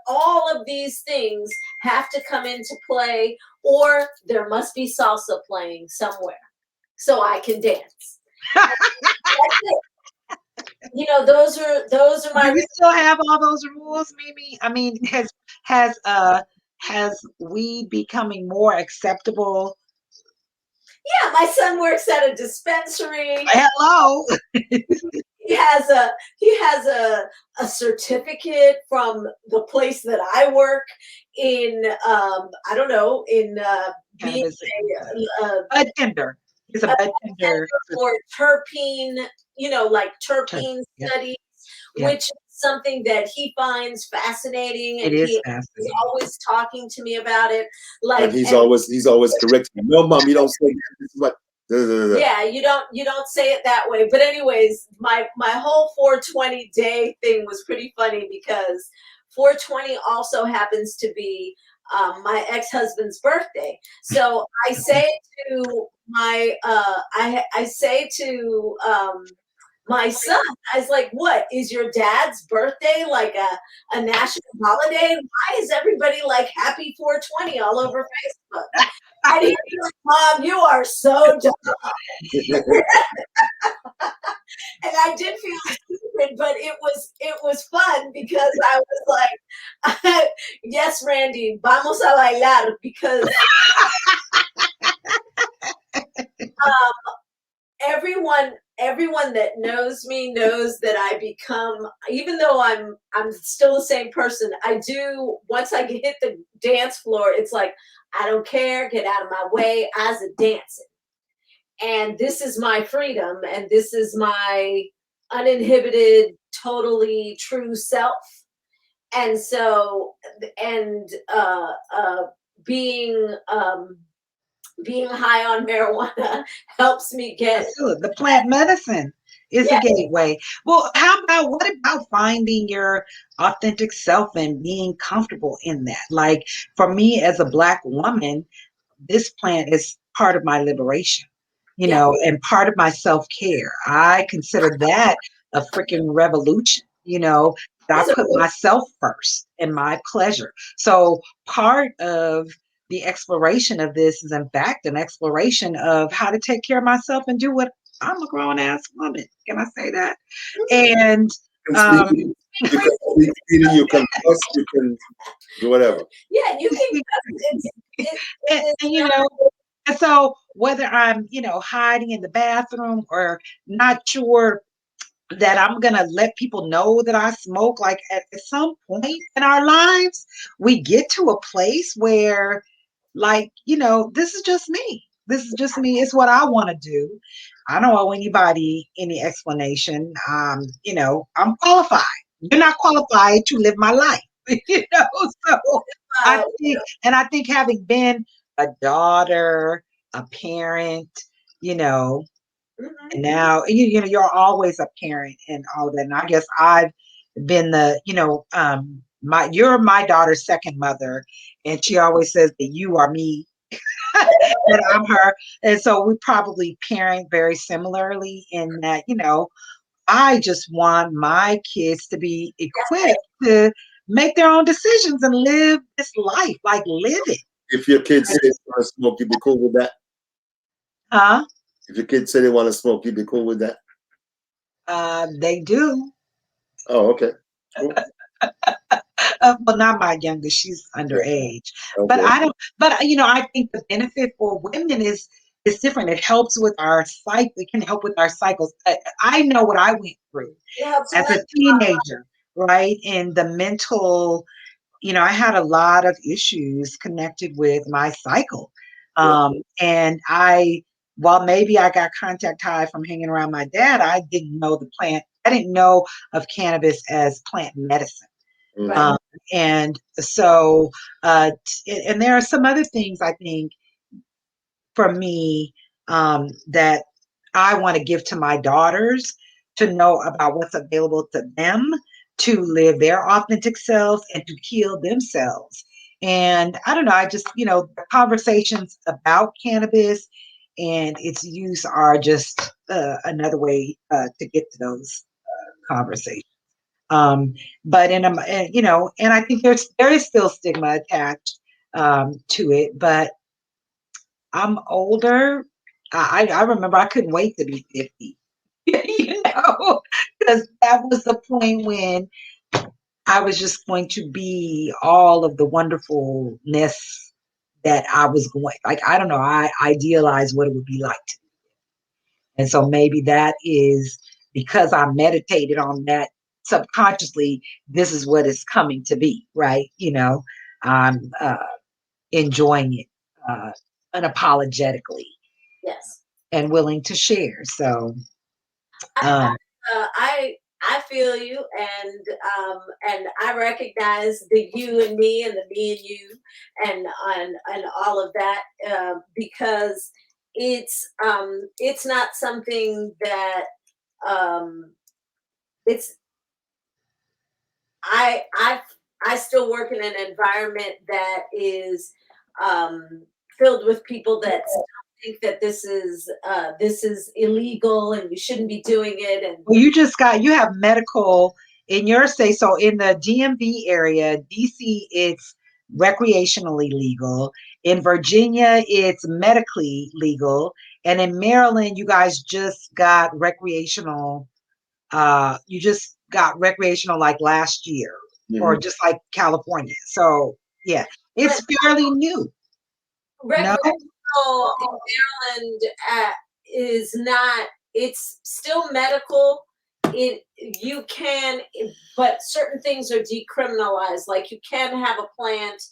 All of these things have to come into play, or there must be salsa playing somewhere so I can dance. Those are my. Do you still have all those rules, Mimi? I mean, has weed becoming more acceptable? Yeah, my son works at a dispensary. Hello. He has a certificate from the place that I work in. I don't know, in being a bud tender. He's a bud tender for terpene, like terpene studies, which is something that he finds fascinating, and he's always talking to me about it. And he's always correcting me. No, Mom, you don't say that. This is what. Yeah, you don't say it that way. But anyways, my whole 420 day thing was pretty funny, because 420 also happens to be my ex-husband's birthday. So I say to my my son, I was like, what is your dad's birthday like a national holiday? Why is everybody like happy 420 all over Facebook? And he's like, Mom, you are so dumb. And I did feel stupid, but it was fun, because I was like, yes, Randy, vamos a bailar, because everyone that knows me knows that I become, even though I'm still the same person, I do, once I hit the dance floor, it's like, I don't care, get out of my way, as a dancing. And this is my freedom, and this is my uninhibited, totally true self. And so, and being high on marijuana helps me get the plant medicine is a gateway. Well, what about finding your authentic self and being comfortable in that? Like for me as a Black woman, this plant is part of my liberation, and part of my self-care. I consider that a freaking revolution, that I put myself first and my pleasure. So part of the exploration of this is in fact an exploration of how to take care of myself and do what I'm a grown ass woman. Can I say that? And you can speak freely, you can fuss, you can do whatever. Yeah, you can. and and so whether I'm, hiding in the bathroom or not sure that I'm going to let people know that I smoke, like at some point in our lives, we get to a place where, like, this is just me. This is just me. It's what I want to do. I don't owe anybody any explanation. I'm qualified. You're not qualified to live my life. So I think having been a daughter, a parent, you know, and now you're always a parent and all that. And I guess I've been you're my daughter's second mother, and she always says that you are me, that I'm her. And so we probably parent very similarly in that, I just want my kids to be equipped to make their own decisions and live this life, like live it. If your kids say they want to smoke, you'd be cool with that? Huh? If your kids say they want to smoke, you'd be cool with that? They do. Oh, okay. Cool. Well, not my youngest; she's underage. Okay. But I don't. But I think the benefit for women is different. It helps with our cycle. It can help with our cycles. I know what I went through as a teenager, right? And the mental. I had a lot of issues connected with my cycle, and while maybe I got contact high from hanging around my dad, I didn't know the plant. I didn't know of cannabis as plant medicine. Mm-hmm. And so, and there are some other things I think for me that I want to give to my daughters to know about what's available to them to live their authentic selves and to heal themselves. And I don't know, I just, the conversations about cannabis and its use are just another way to get to those conversations. But and I think there is still stigma attached to it. But I'm older. I remember I couldn't wait to be 50, because that was the point when I was just going to be all of the wonderfulness that I was going. Like, I don't know. I idealized what it would be like to. And so maybe that is because I meditated on that subconsciously, this is what it's coming to be, right? I'm enjoying it unapologetically. Yes. And willing to share. So I feel you, and I recognize the you and me and the me and you and all of that, because it's not something that it's I still work in an environment that is filled with people that think that this is illegal and you shouldn't be doing it. And well, you have medical in your state. So in the DMV area, DC, it's recreationally legal. In Virginia, it's medically legal. And in Maryland, you guys just got recreational. You just got recreational like last year, or just like California. So yeah, it's fairly new. No? in Maryland is not. It's still medical. You can, but certain things are decriminalized. Like you can have a plant,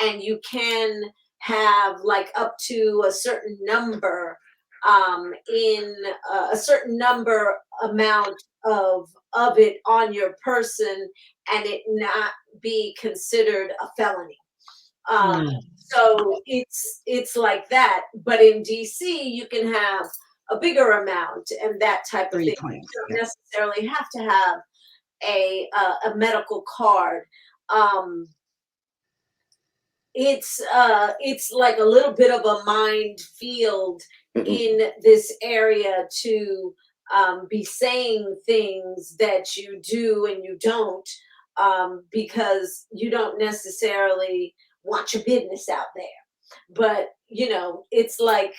and you can have like up to a certain number, in a certain number amount of it on your person, and it not be considered a felony. So it's like that. But in DC, you can have a bigger amount and that type of thing. You don't necessarily have to have a medical card. It's like a little bit of a minefield in this area to be saying things that you do and you don't. because you don't necessarily want your business out there. But it's like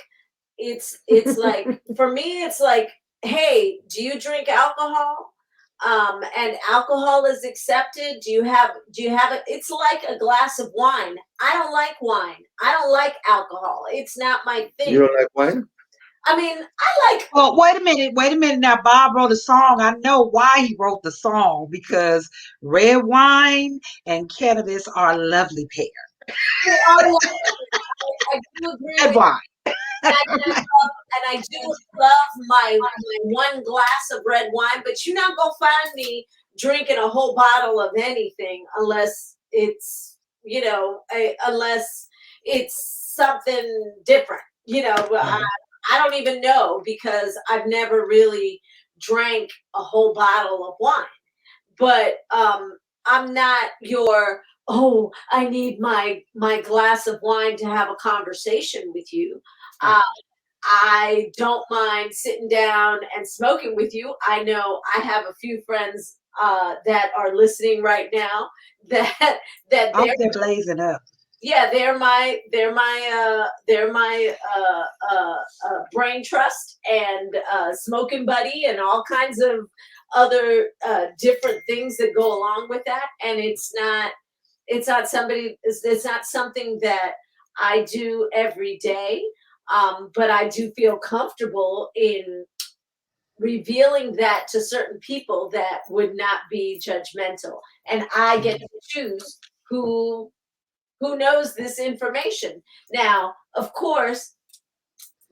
for me, it's like, hey, do you drink alcohol? And alcohol is accepted. Do you have it? It's like a glass of wine. I don't like wine. I don't like alcohol. It's not my thing. You don't like wine? I mean, I like. Well, wait a minute. Now, Bob wrote a song. I know why he wrote the song, because red wine and cannabis are a lovely pair. They are lovely. I do agree Red with wine. and I do love my one glass of red wine, but you're not gonna find me drinking a whole bottle of anything unless it's unless it's something different. I don't even know, because I've never really drank a whole bottle of wine. But I'm not your, oh, I need my glass of wine to have a conversation with you. I don't mind sitting down and smoking with you. I know I have a few friends that are listening right now that Out there blazing up. yeah, they're my brain trust and smoking buddy and all kinds of other different things that go along with that. And it's not something that I do every day, but I do feel comfortable in revealing that to certain people that would not be judgmental, and I get to choose who knows this information. Now, of course,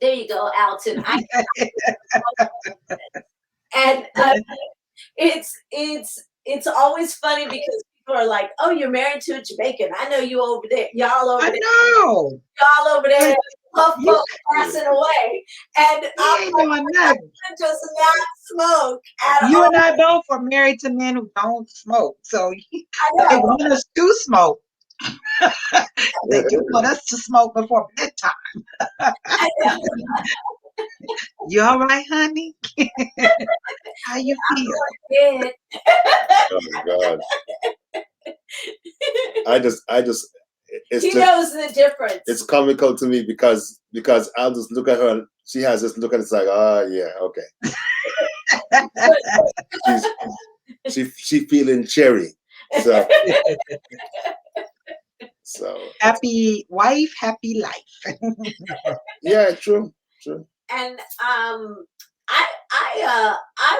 there you go, Alton. And it's always funny because people are like, "Oh, you're married to a Jamaican. I know you over there. I know. Y'all over there, puff passing away." And I'm doing nothing. just not smoke at You all. and I both are married to men who don't smoke, so I they know. want us to smoke. They do want us to smoke before bedtime. I know. You all right, honey? How you feel? Yeah. Oh my God. I just it's He just knows the difference. it's comical to me because I'll just look at her and she has this look and it's like, oh yeah, okay. She feeling cherry. So Happy wife, happy life. yeah, true. And I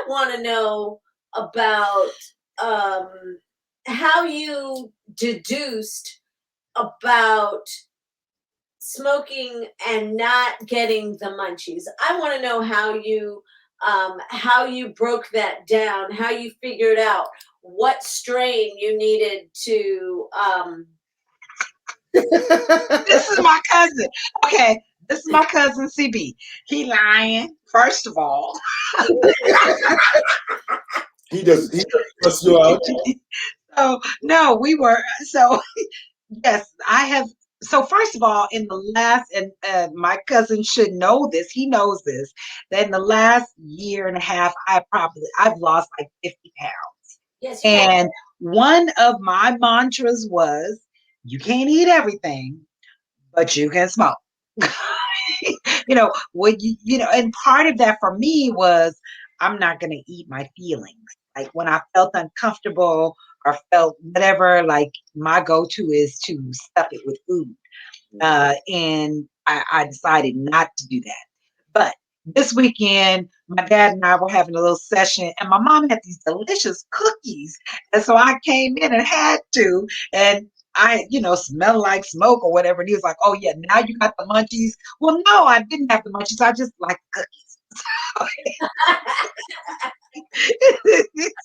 want to know about how you deduced about smoking and not getting the munchies. I want to know how you broke that down, how you figured out what strain you needed to This is my cousin. Okay, this is my cousin CB. He lying, first of all. He does cuss you out. So no, so yes, I have. So first of all, in the last, and my cousin should know this. He knows this. That in the last year and a half, I've lost like 50 pounds. yes, And one of my mantras was, "You can't eat everything, but you can smoke." And part of that for me was, I'm not going to eat my feelings. Like when I felt uncomfortable or felt whatever, like my go-to is to stuff it with food. And I decided not to do that. But this weekend, my dad and I were having a little session, and my mom had these delicious cookies. And so I came in and had to, and I, smell like smoke or whatever. And he was like, "Oh, yeah, now you got the munchies." Well, no, I didn't have the munchies. I just like cookies.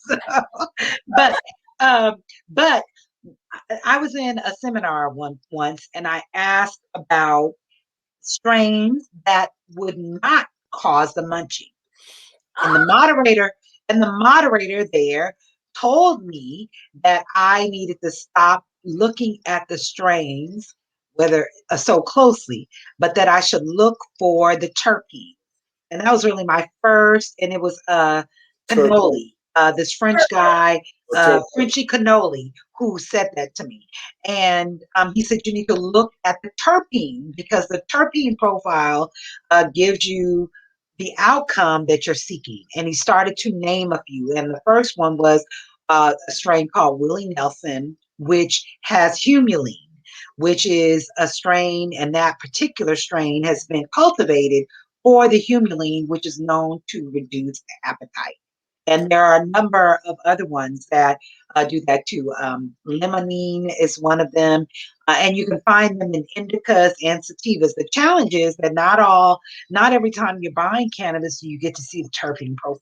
So, but, but I was in a seminar once, and I asked about strains that would not cause the munching. And the moderator there told me that I needed to stop looking at the strains, whether so closely, but that I should look for the terpene. And that was really my first, and it was cannoli. this French guy, Okay. Frenchy Cannoli, who said that to me. And he said you need to look at the terpene because the terpene profile gives you the outcome that you're seeking. And he started to name a few. And the first one was a strain called Willie Nelson, which has humulene, which is a strain, and that particular strain has been cultivated for the humulene, which is known to reduce appetite. And there are a number of other ones that do that too. Limonene is one of them, and you can find them in indicas and sativas. The challenge is that not every time you're buying cannabis, you get to see the terpene profile,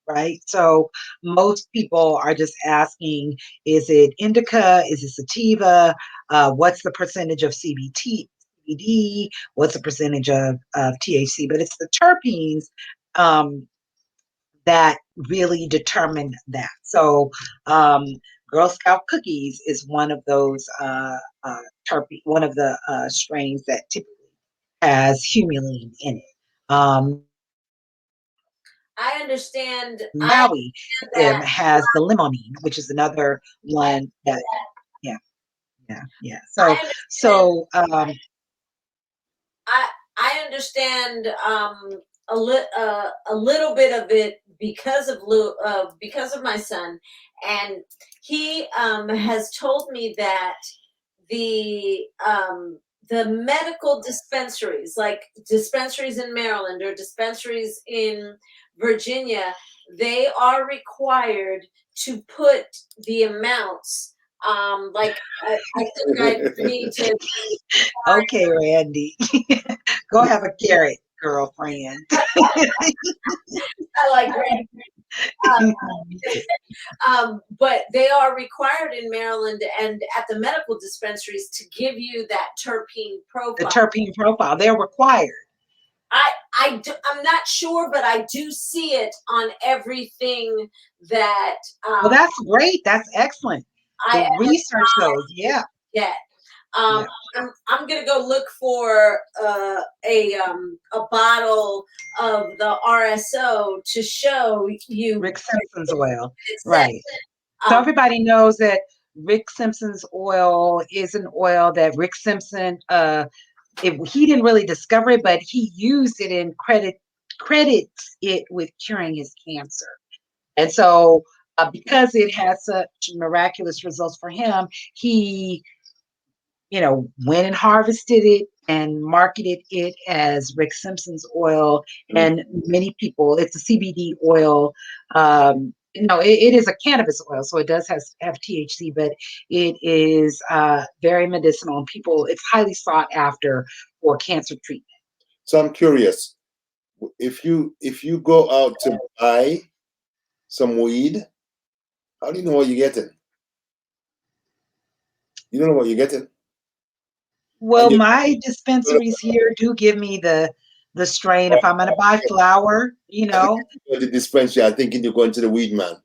right? So most people are just asking, is it indica? Is it sativa? What's the percentage of CBD? What's the percentage of THC? But it's the terpenes um, that really determine that. So, Girl Scout cookies is one of those one of the strains that typically has humulene in it. I understand. I Maui understand that. has the limonene, which is another one that, yeah, yeah. So, I understand. so I I understand a little bit of it because of because of my son, and he has told me that the medical dispensaries, like dispensaries in Maryland or dispensaries in Virginia, they are required to put the amounts. Like I think I need to. okay, Randy, go have a carrot, girlfriend. I like red. But they are required in Maryland and at the medical dispensaries to give you that terpene The profile. terpene profile, they're required. I'm not sure, but I do see it on everything that Well, that's great. That's excellent. I To ever research those. Yeah. get. Um, Yeah. I'm gonna go look for a bottle of the RSO to show you. Rick Simpson's oil. It says, Right. So um, everybody knows that Rick Simpson's oil is an oil that Rick Simpson he didn't really discover it, but he used it and credits it with curing his cancer. And so because it has such miraculous results for him, he went and harvested it and marketed it as Rick Simpson's oil. And many people, it's a CBD oil. It is a cannabis oil, so it does have THC, but it is very medicinal. And people, it's highly sought after for cancer treatment. So I'm curious, if you go out to buy some weed, how do you know what you're getting? You don't know what you're getting. And Well, you my dispensaries here do give me the strain. If I'm going to buy flour, I think you go to the dispensary, I'm thinking you're going to the weed man.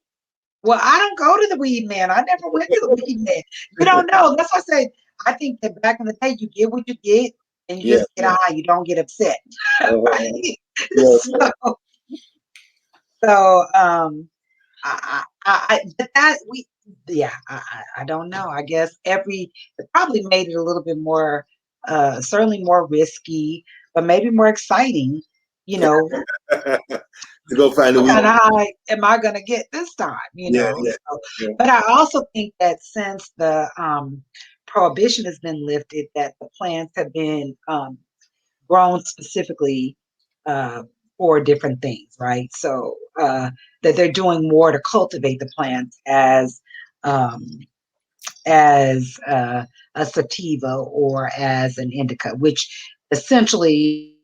well, I don't go to the weed man. I never went to the weed man. You don't know. That's why I say I think that back in the day, you get what you get, and you Yeah. just get high. You don't get upset, right? Yeah. So, but that yeah, I don't know. I guess it probably made it a little bit more, certainly more risky, but maybe more exciting. You know, To go find the what weed. kind of high am I going to get this time? Yeah, yeah, So, yeah. but I also think that since the prohibition has been lifted, that the plants have been grown specifically uh, for different things, right? So that they're doing more to cultivate the plants um, as a sativa or as an indica, which essentially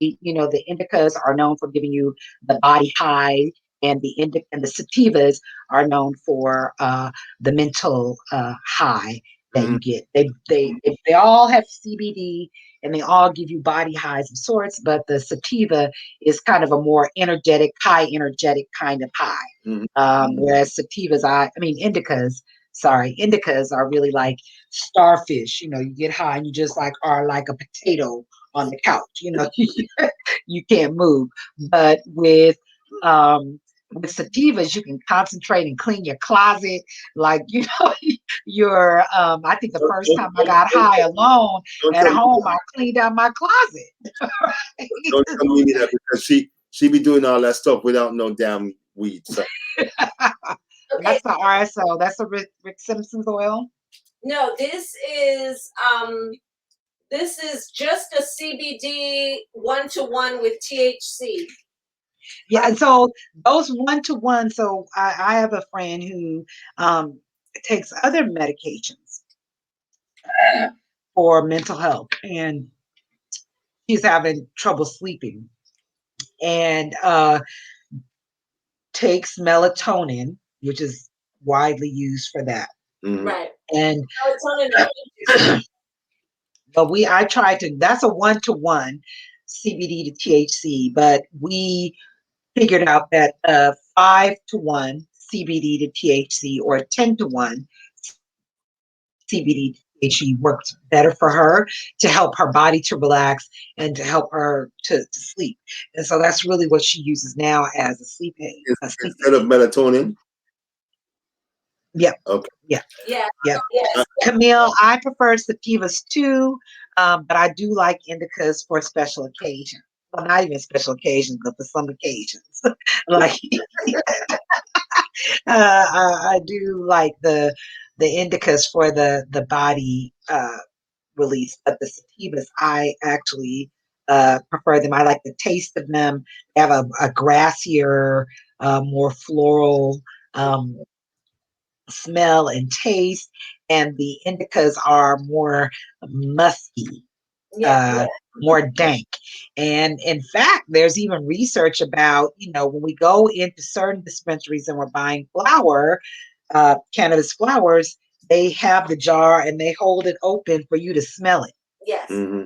the indicas are known for giving you the body high, and the sativas are known for the mental high that Mhm. you get. They all have CBD and they all give you body highs of sorts, but the sativa is kind of a more high energetic kind of high. Mhm. Whereas indicas, sorry, indicas are really like starfish. You get high and you just are like a potato on the couch. You can't move. But with with sativas, you can concentrate and clean your closet. Like, your, I think the first time I got high alone don't at tell me home, I cleaned out my closet. don't tell me that because she be doing all that stuff without no damn weed. So Okay, That's the RSO. That's the Rick Simpson's oil. no, this is just a CBD 1-to-1 with THC. Yeah, and so those 1-to-1. So I have a friend who takes other medications for mental health, and she's having trouble sleeping, and takes melatonin, which is widely used for that. Right. And Melatonin. but I tried to. That's a 1-to-1 CBD to THC, but we figured out that 5-to-1 CBD to THC or 10-to-1 CBD to THC works better for her to help her body to relax and to help her to sleep. And so that's really what she uses now as a sleep aid. Instead of melatonin. Yeah. Okay. Yeah. Yeah. Yeah. Yes. Camille, I prefer sativas too, but I do like indicas for special occasions. Well, not even special occasions, but for some occasions. Like I do like the indicas for the body release, but the sativas I actually prefer them. I like the taste of them. They have a grassier, more floral smell and taste, and the indicas are more musky, Yeah. more dank. And in fact, there's even research about, when we go into certain dispensaries and we're buying flower, cannabis flowers, they have the jar and they hold it open for you to smell it. Yes. Mm-hmm.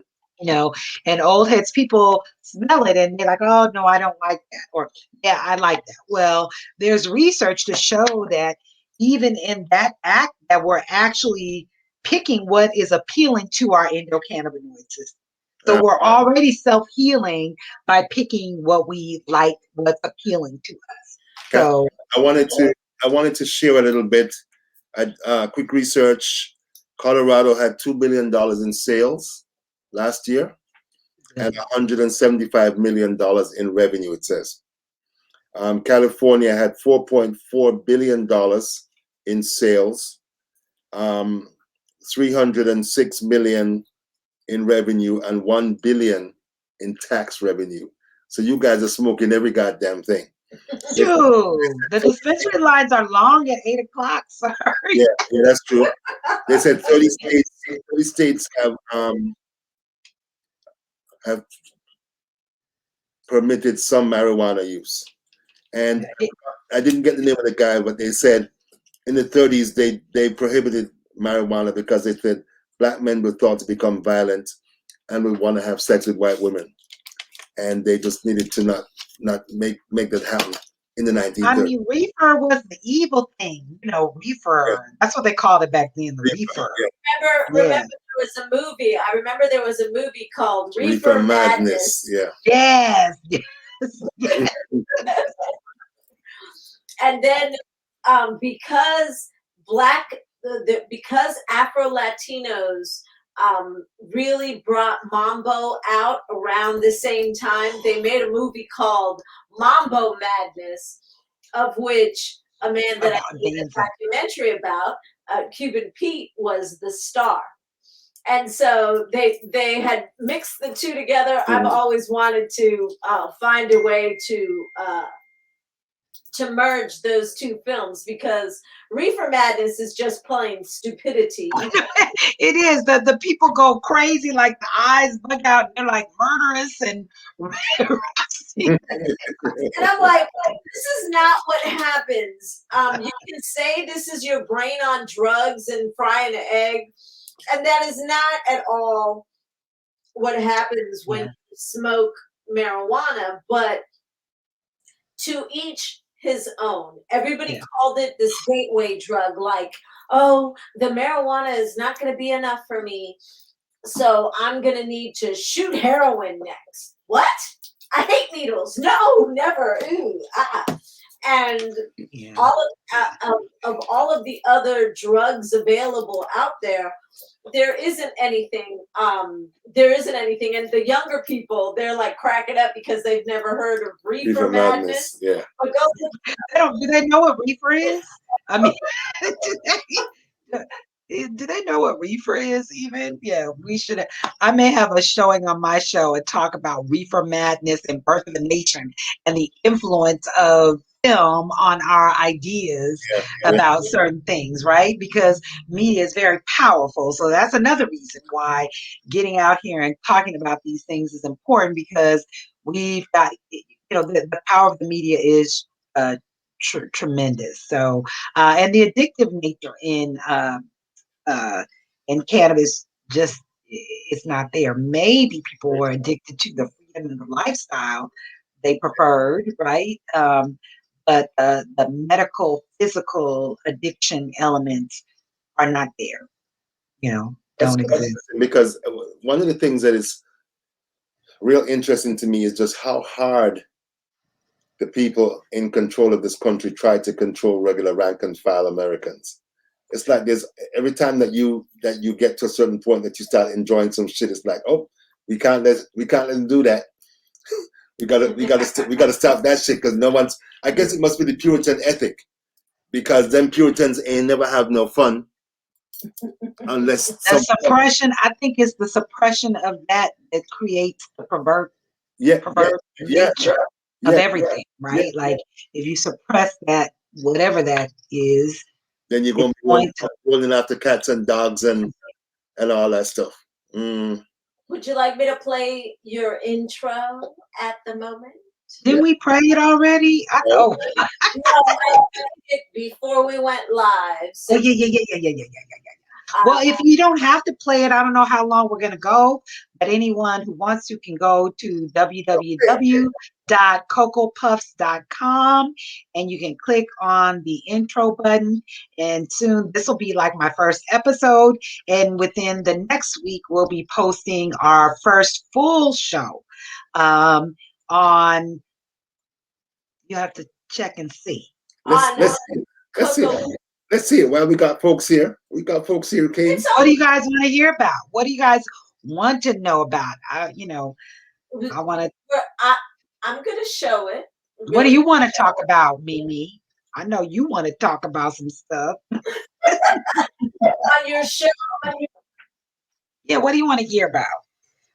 And old heads people smell it and they're like, oh, no, I don't like that. Or, yeah, I like that. Well, there's research to show that even in that act, that we're actually picking what is appealing to our endocannabinoid system. So we're already self-healing by picking what we like, what's appealing to us. So I wanted to share a little bit. Quick research: Colorado had $2 billion in sales last year and $175 million in revenue. It says California had $4.4 billion in sales, 306 million in revenue, and 1 billion in tax revenue. So you guys are smoking every goddamn thing. Dude, the dispensary lines are long at 8 o'clock. Sorry. Yeah, that's true. They said 30 states have permitted some marijuana use. And I didn't get the name of the guy, but they said in the 30s they prohibited marijuana because they said black men were thought to become violent and would want to have sex with white women, and they just needed to not make that happen in the 1930s. I mean, reefer was the evil thing, reefer. Yeah. That's what they called it back then, the reefer. Yeah. Remember there was a movie. I remember there was a movie called Reefer Madness. Yeah. Yes. Yes. And then because because Afro-Latinos really brought Mambo out around the same time, they made a movie called Mambo Madness, of which a man that I did a documentary about, Cuban Pete, was the star. And so they had mixed the two together. Mm-hmm. I've always wanted to find a way to merge those two films, because Reefer Madness is just plain stupidity. It is. The people go crazy, like the eyes bug out. They're like murderous and and I'm like, this is not what happens. You can say this is your brain on drugs and frying an egg, and that is not at all what happens when you smoke marijuana. But to each his own. Everybody called it this gateway drug, like, oh, the marijuana is not going to be enough for me, so I'm going to need to shoot heroin next. What? I hate needles. No, never. Ooh, And of all of the other drugs available out there, there isn't anything. There isn't anything. And the younger people, they're like cracking up because they've never heard of reefer madness. Yeah. But Do they know what reefer is? I mean, do they know what reefer is even? Yeah, we should. I may have a showing on my show and talk about reefer madness and Birth of a Nation and the influence of film on our ideas about certain things, right? Because media is very powerful. So that's another reason why getting out here and talking about these things is important, because we've got, the power of the media is tremendous. So, and the addictive nature in cannabis just it's not there. Maybe people were addicted to the freedom and the lifestyle they preferred, right? But the medical, physical addiction elements are not there. Don't exist. Because one of the things that is real interesting to me is just how hard the people in control of this country try to control regular rank and file Americans. It's like there's every time that you get to a certain point that you start enjoying some shit, it's like, oh, we can't let them do that. we gotta stop that shit, because no one's. I guess it must be the Puritan ethic, because them Puritans ain't never have no fun unless the suppression. I think it's the suppression of that creates the pervert nature of everything, right? Like if you suppress that, whatever that is, then you're going to be rolling after cats and dogs and all that stuff. Would you like me to play your intro at the moment? Didn't we play it already? No, I played it before we went live. So Yeah. Well, if you don't have to play it, I don't know how long we're going to go, but anyone who wants to can go to www.cocopuffs.com and you can click on the intro button. And soon this will be like my first episode. And within the next week, we'll be posting our first full show on, you have to check and see. Let's see it. Well, we got folks here. Kane. What do you guys want to hear about? What do you guys want to know about? I want to. I'm going to show it. What do you want to talk about, Mimi? I know you want to talk about some stuff. On your show. Yeah, what do you want to hear about?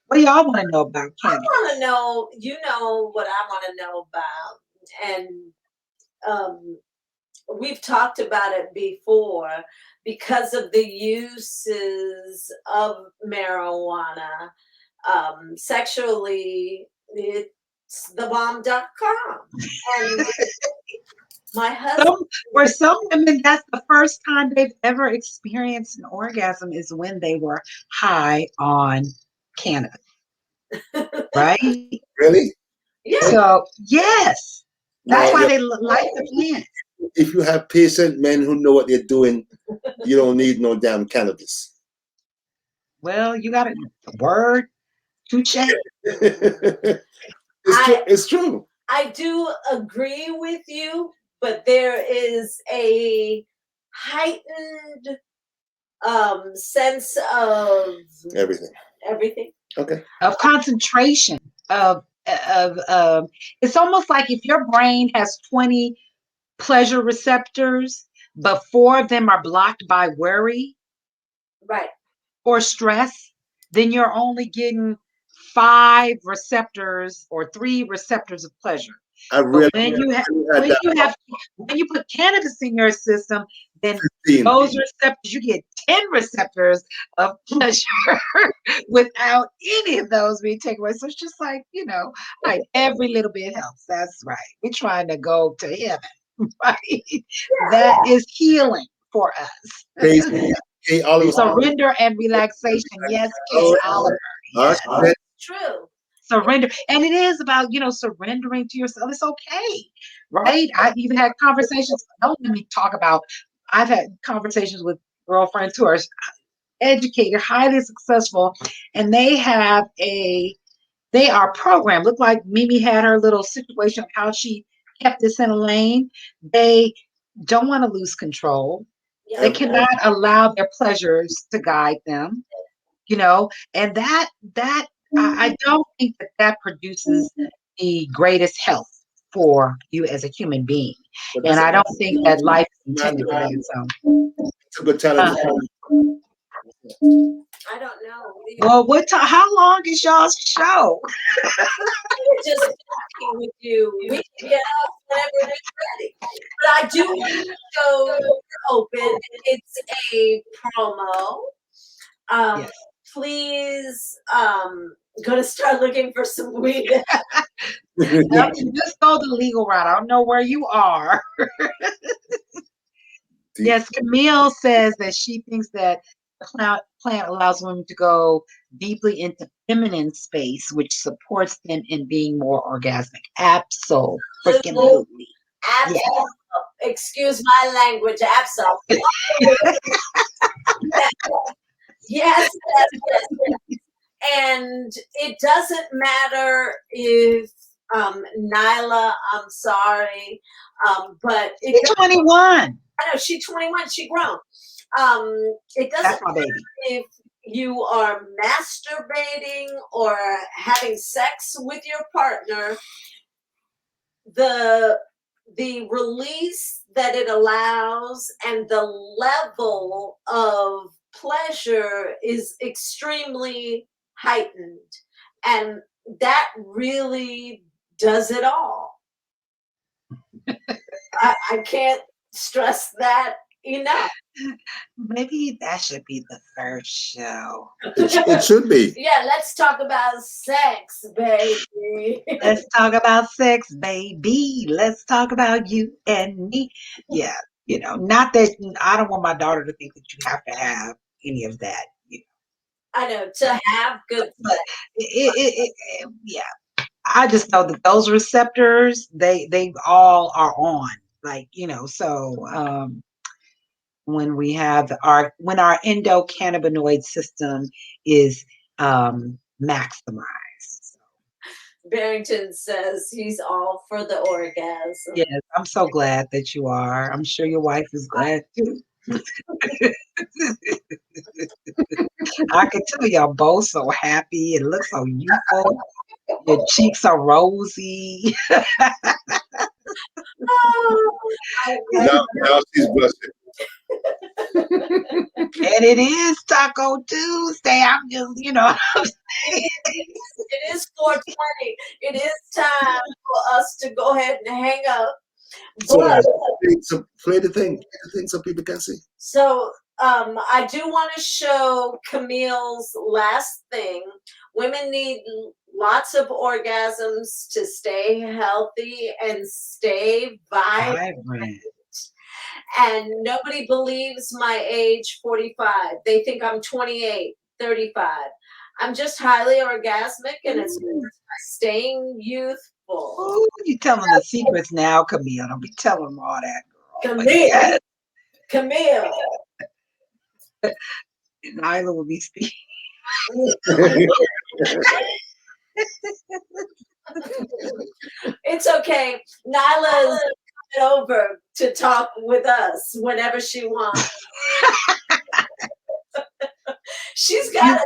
What do y'all want to know about cannabis? I want to know, what I want to know about. And we've talked about it before, because of the uses of marijuana sexually. It's thebomb.com. And my husband, for some women, that's the first time they've ever experienced an orgasm is when they were high on cannabis. Right? Really? Yeah. So yes, that's why they like the plant. If you have patient men who know what they're doing, you don't need no damn cannabis. Well, you got a word. Touche. It's true. I do agree with you, but there is a heightened sense of everything. Okay. Of concentration of it's almost like if your brain has 20 pleasure receptors, but 4 of them are blocked by worry, right, or stress, then you're only getting 5 receptors or 3 receptors of pleasure. When you put cannabis in your system, then 15. Those receptors, you get 10 receptors of pleasure without any of those being taken away. So it's just like, like every little bit helps. That's right. We're trying to go to heaven, right? That is healing for us. Surrender and relaxation. Yes, Kate Oliver. Yes. True. Surrender. And it is about, surrendering to yourself. It's okay, right? I've even had conversations. Don't let me talk about, I've had conversations with girlfriends who are educated, highly successful, and they have a They are programmed. Look like Mimi had her little situation of how she kept this in a lane. They don't want to lose control. They Yep. cannot allow their pleasures to guide them, and I don't think that produces the greatest health for you as a human being. But And that's I don't think that life is intended for a that. So, good talent. I don't know. well, how long is y'all's show? We're just talking with you. We can get off whenever we're ready. But I do want to show open. It's a promo. Yes. Please, gonna start looking for some weed. Just go the legal route. I don't know where you are. Yes, Camille says that she thinks that the plant allows women to go deeply into feminine space, which supports them in being more orgasmic. Absolutely. Absolutely. Excuse my language. Absolutely. Yes. And it doesn't matter if Nyla, I'm sorry, but She's 21. I know she's 21. She grown. It doesn't That's my baby. if you are masturbating or having sex with your partner. The release that it allows and the level of pleasure is extremely heightened, and that really does it all. I can't stress that enough. Maybe that should be the first show. It should be. Yeah, let's talk about sex, baby. Let's talk about sex, baby. Let's talk about you and me. Yeah, not that I don't want my daughter to think that you have to have any of that. I know, to have good sex. Yeah. I just know that those receptors, they all are on. So when we have when our endocannabinoid system is maximized. Barrington says he's all for the orgasm. Yes, I'm so glad that you are. I'm sure your wife is glad too. I can tell y'all both so happy. It looks so youthful. Your cheeks are rosy. Now she's blushing. And it is Taco Tuesday. I'm just, It is 4:20. It is time for us to go ahead and hang up. So play the thing so people can see. So I do want to show Camille's last thing. Women need lots of orgasms to stay healthy and stay vibrant. And nobody believes my age, 45. They think I'm 28, 35. I'm just highly orgasmic, and it's staying youthful. Oh, you telling the secrets now, Camille. Don't be telling them all that, girl. Camille. Nyla will be speaking. It's okay. Nyla's coming over to talk with us whenever she wants. She's got a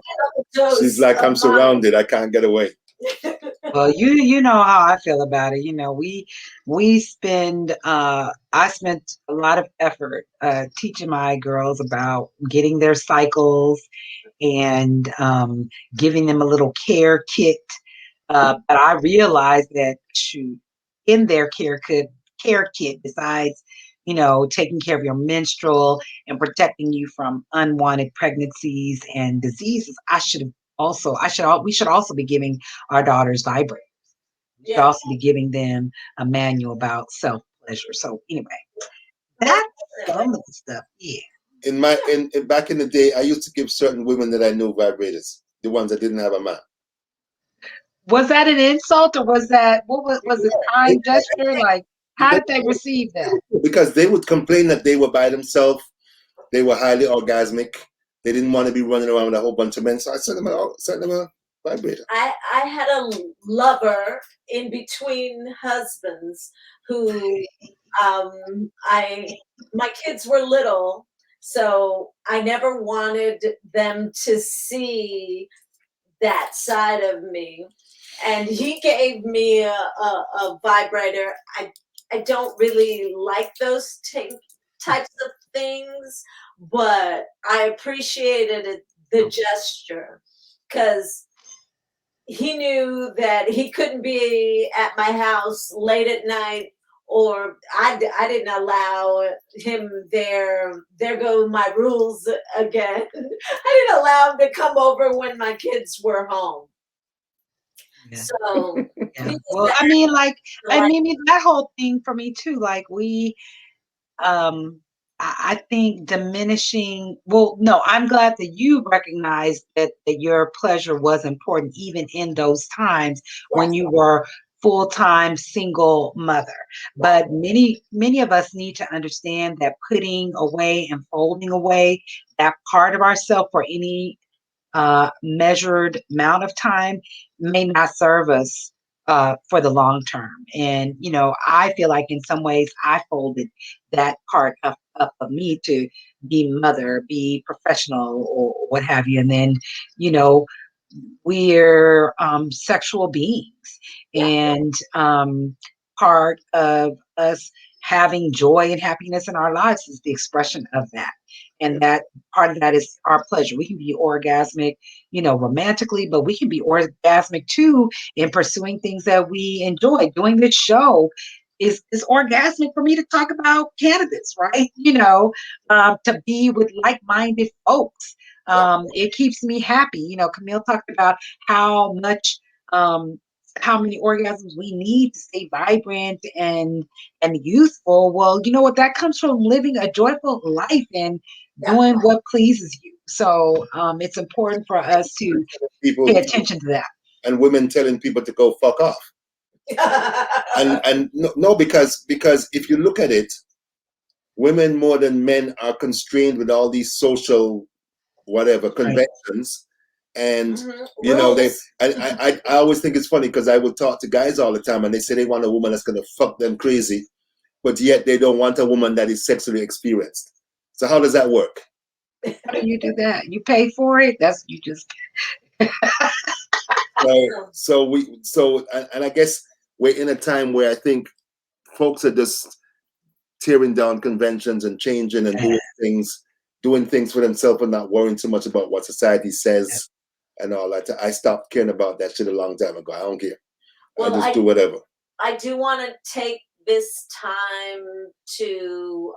dose. She's like, I'm surrounded. I can't get away. Well, you know how I feel about it. We spend I spent a lot of effort teaching my girls about getting their cycles and giving them a little care kit. But I realized that in their care kit, besides taking care of your menstrual and protecting you from unwanted pregnancies and diseases, we should also be giving our daughters vibrators. We should also be giving them a manual about self-pleasure. So anyway, that's some of the stuff. Yeah. Back in the day, I used to give certain women that I knew vibrators, the ones that didn't have a man. Was that an insult, or was it kind gesture? Like, how did they receive that? Because they would complain that they were by themselves, they were highly orgasmic, they didn't want to be running around with a whole bunch of men. So I sent them Vibrator. I had a lover in between husbands who I my kids were little, so I never wanted them to see that side of me. And he gave me a vibrator. I don't really like those types of things, but I appreciated the gesture because he knew that he couldn't be at my house late at night, or I didn't allow him there. There go my rules again. I didn't allow him to come over when my kids were home. Yeah. So Yeah. Well, I mean, that whole thing for me too. Like um, I think diminishing. Well, no, I'm glad that you recognized that your pleasure was important, even in those times when yes, you were full-time single mother. But many of us need to understand that putting away and folding away that part of ourselves for any measured amount of time may not serve us for the long term. And, I feel like in some ways I folded that part of me to be mother, be professional, or what have you. And then, you know, we're sexual beings, yeah, and part of us having joy and happiness in our lives is the expression of that. And that part of that is our pleasure. We can be orgasmic, romantically, but we can be orgasmic too in pursuing things that we enjoy. Doing this show is orgasmic for me to talk about cannabis, right? To be with like-minded folks. yeah. It keeps me happy. Camille talked about how much, how many orgasms we need to stay vibrant and youthful. Well, you know what? That comes from living a joyful life and Yeah. doing what pleases you. So it's important for us to pay People attention to that. and women telling people to go fuck off. And no, because if you look at it, women more than men are constrained with all these social whatever Right. conventions, and Rules. they. I always think it's funny because I would talk to guys all the time, and they say they want a woman that's gonna fuck them crazy, but yet they don't want a woman that is sexually experienced. So how does that work? How do you do that? You pay for it? That's you just And I guess we're in a time where I think folks are just tearing down conventions and changing and doing things for themselves and not worrying too much about what society says and all that. I stopped caring about that shit a long time ago. I don't care. I just do whatever. I do want to take this time to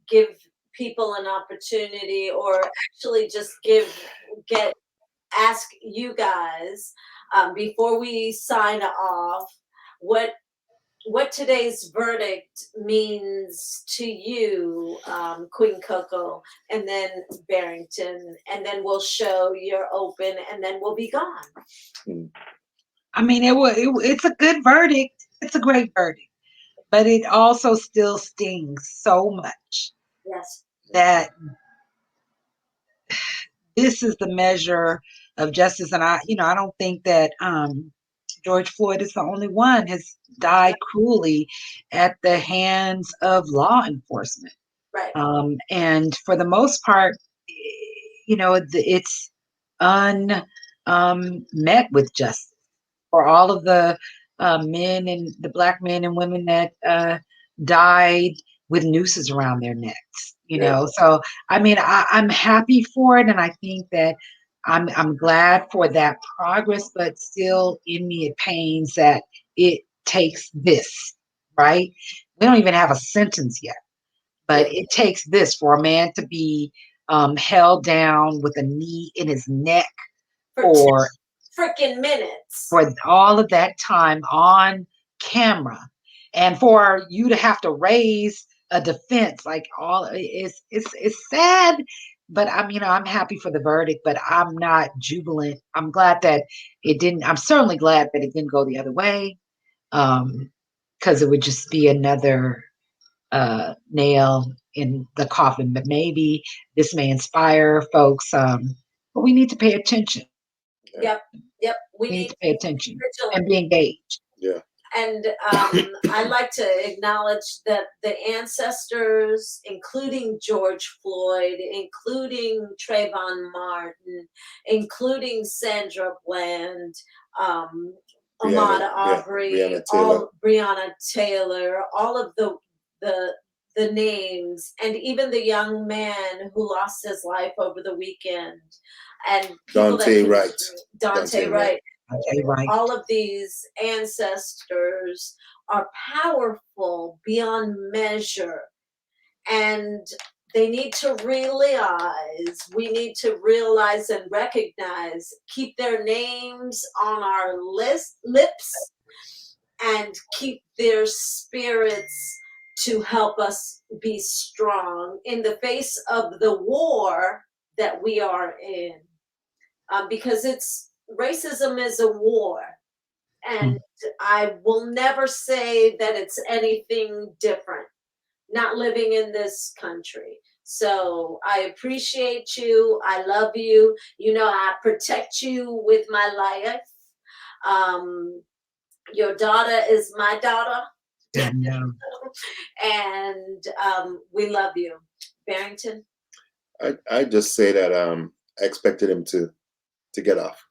give people an opportunity, or actually just ask you guys before we sign off what today's verdict means to you, Queen Koko, and then Barrington, and then we'll show you're open, and then we'll be gone. I mean, it's a good verdict. It's a great verdict, but it also still stings so much. Yes. That this is the measure of justice. And I don't think that George Floyd is the only one has died cruelly at the hands of law enforcement. Right. And for the most part, it's unmet with justice for all of the men and the Black men and women that died with nooses around their necks. So I mean, I'm happy for it, and I think that I'm glad for that progress, but still in me it pains that it takes this, right? We don't even have a sentence yet, but it takes this for a man to be held down with a knee in his neck for freaking minutes, for all of that time on camera, and for you to have to raise a defense. Like, all it's sad, but I'm happy for the verdict, but I'm not jubilant. I'm glad that it didn't. I'm certainly glad that it didn't go the other way, because it would just be another nail in the coffin. But maybe this may inspire folks, but we need to pay attention. Yep. We We need need to pay to be attention vigilant. and be engaged. Yeah. And I'd like to acknowledge that the ancestors, including George Floyd, including Trayvon Martin, including Sandra Bland, Ahmaud Arbery, Breonna Taylor, all of the names, and even the young man who lost his life over the weekend, and people Dante that Wright. Dante Wright. Okay, right. All of these ancestors are powerful beyond measure, and they need to realize, we need to realize and recognize, keep their names on our lips, and keep their spirits to help us be strong in the face of the war that we are in. Because racism is a war, and I will never say that it's anything different, not living in this country. So I appreciate you. I love you. You know, I protect you with my life. Your daughter is my daughter. I know. And we love you. Barrington? I just say that I expected him to get off.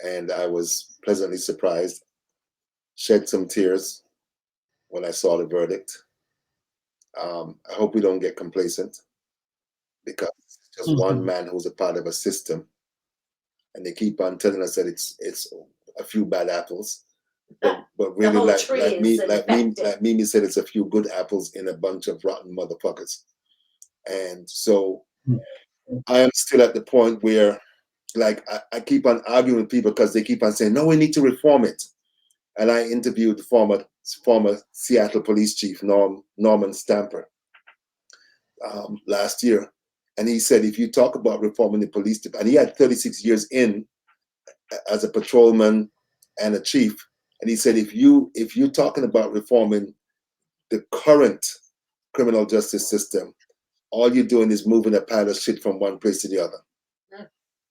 And I was pleasantly surprised, shed some tears when I saw the verdict. I hope we don't get complacent, because it's just one man who's a part of a system, and they keep on telling us that it's a few bad apples, but really, like Mimi said, it's a few good apples in a bunch of rotten motherfuckers. And so I am still at the point where, like, I keep on arguing with people because they keep on saying, no, we need to reform it. And I interviewed the former Seattle police chief, Norman Stamper, last year. And he said, if you talk about reforming the police department, and he had 36 years in as a patrolman and a chief. And he said, if you're talking about reforming the current criminal justice system, all you're doing is moving a pile of shit from one place to the other.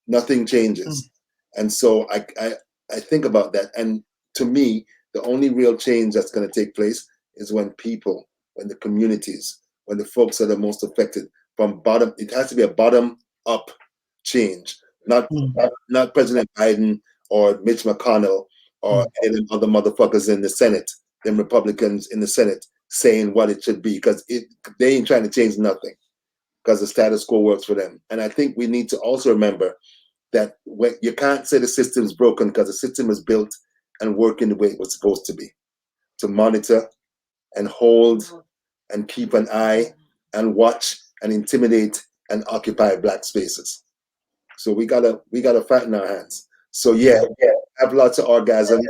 Nothing changes. And so I think about that. And to me, the only real change that's going to take place is when the communities, when the folks that are most affected from bottom, it has to be a bottom up change, not President Biden or Mitch McConnell or any other motherfuckers in the Senate, them Republicans in the Senate saying what it should be, because they ain't trying to change nothing, because the status quo works for them. And I think we need to also remember that when you can't say the system's broken, because the system is built and working the way it was supposed to be, to monitor and hold and keep an eye and watch and intimidate and occupy black spaces. So we gotta fight in our hands. So have lots of orgasms,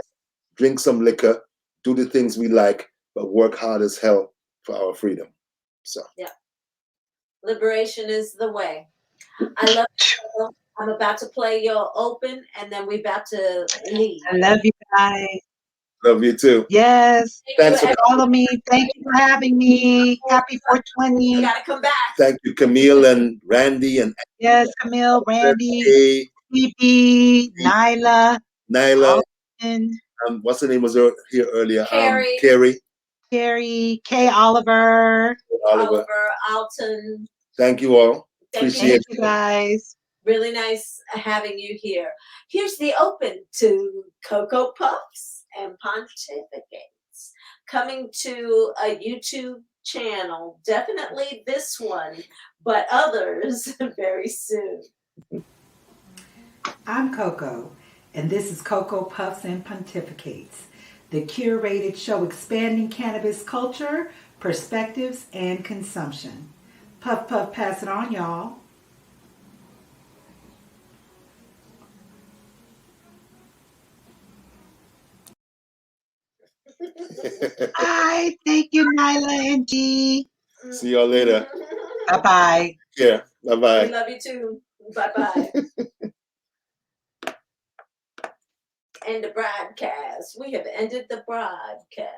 drink some liquor, do the things we like, but work hard as hell for our freedom. So liberation is the way. I love you. I'm about to play your open, and then we're about to leave. I love you guys. Love you too. Yes. Thanks for calling me. Thank you for having me. Happy 420. You gotta come back. Thank you, Camille and Randy and yes, Camille, Randy, Phoebe, Nyla. What's the name was here earlier? Carrie. Carrie, Kay Oliver, Alton. Thank you all. Appreciate you guys. Really nice having you here. Here's the open to Koko Puffs and Pontificates, coming to a YouTube channel. Definitely this one, but others very soon. I'm Koko, and this is Koko Puffs and Pontificates, the curated show expanding cannabis culture, perspectives, and consumption. Puff, puff, pass it on, y'all. Hi, thank you, Nyla and G. See y'all later. Bye-bye. Yeah, bye-bye. We love you too. Bye-bye. End the broadcast. We have ended the broadcast.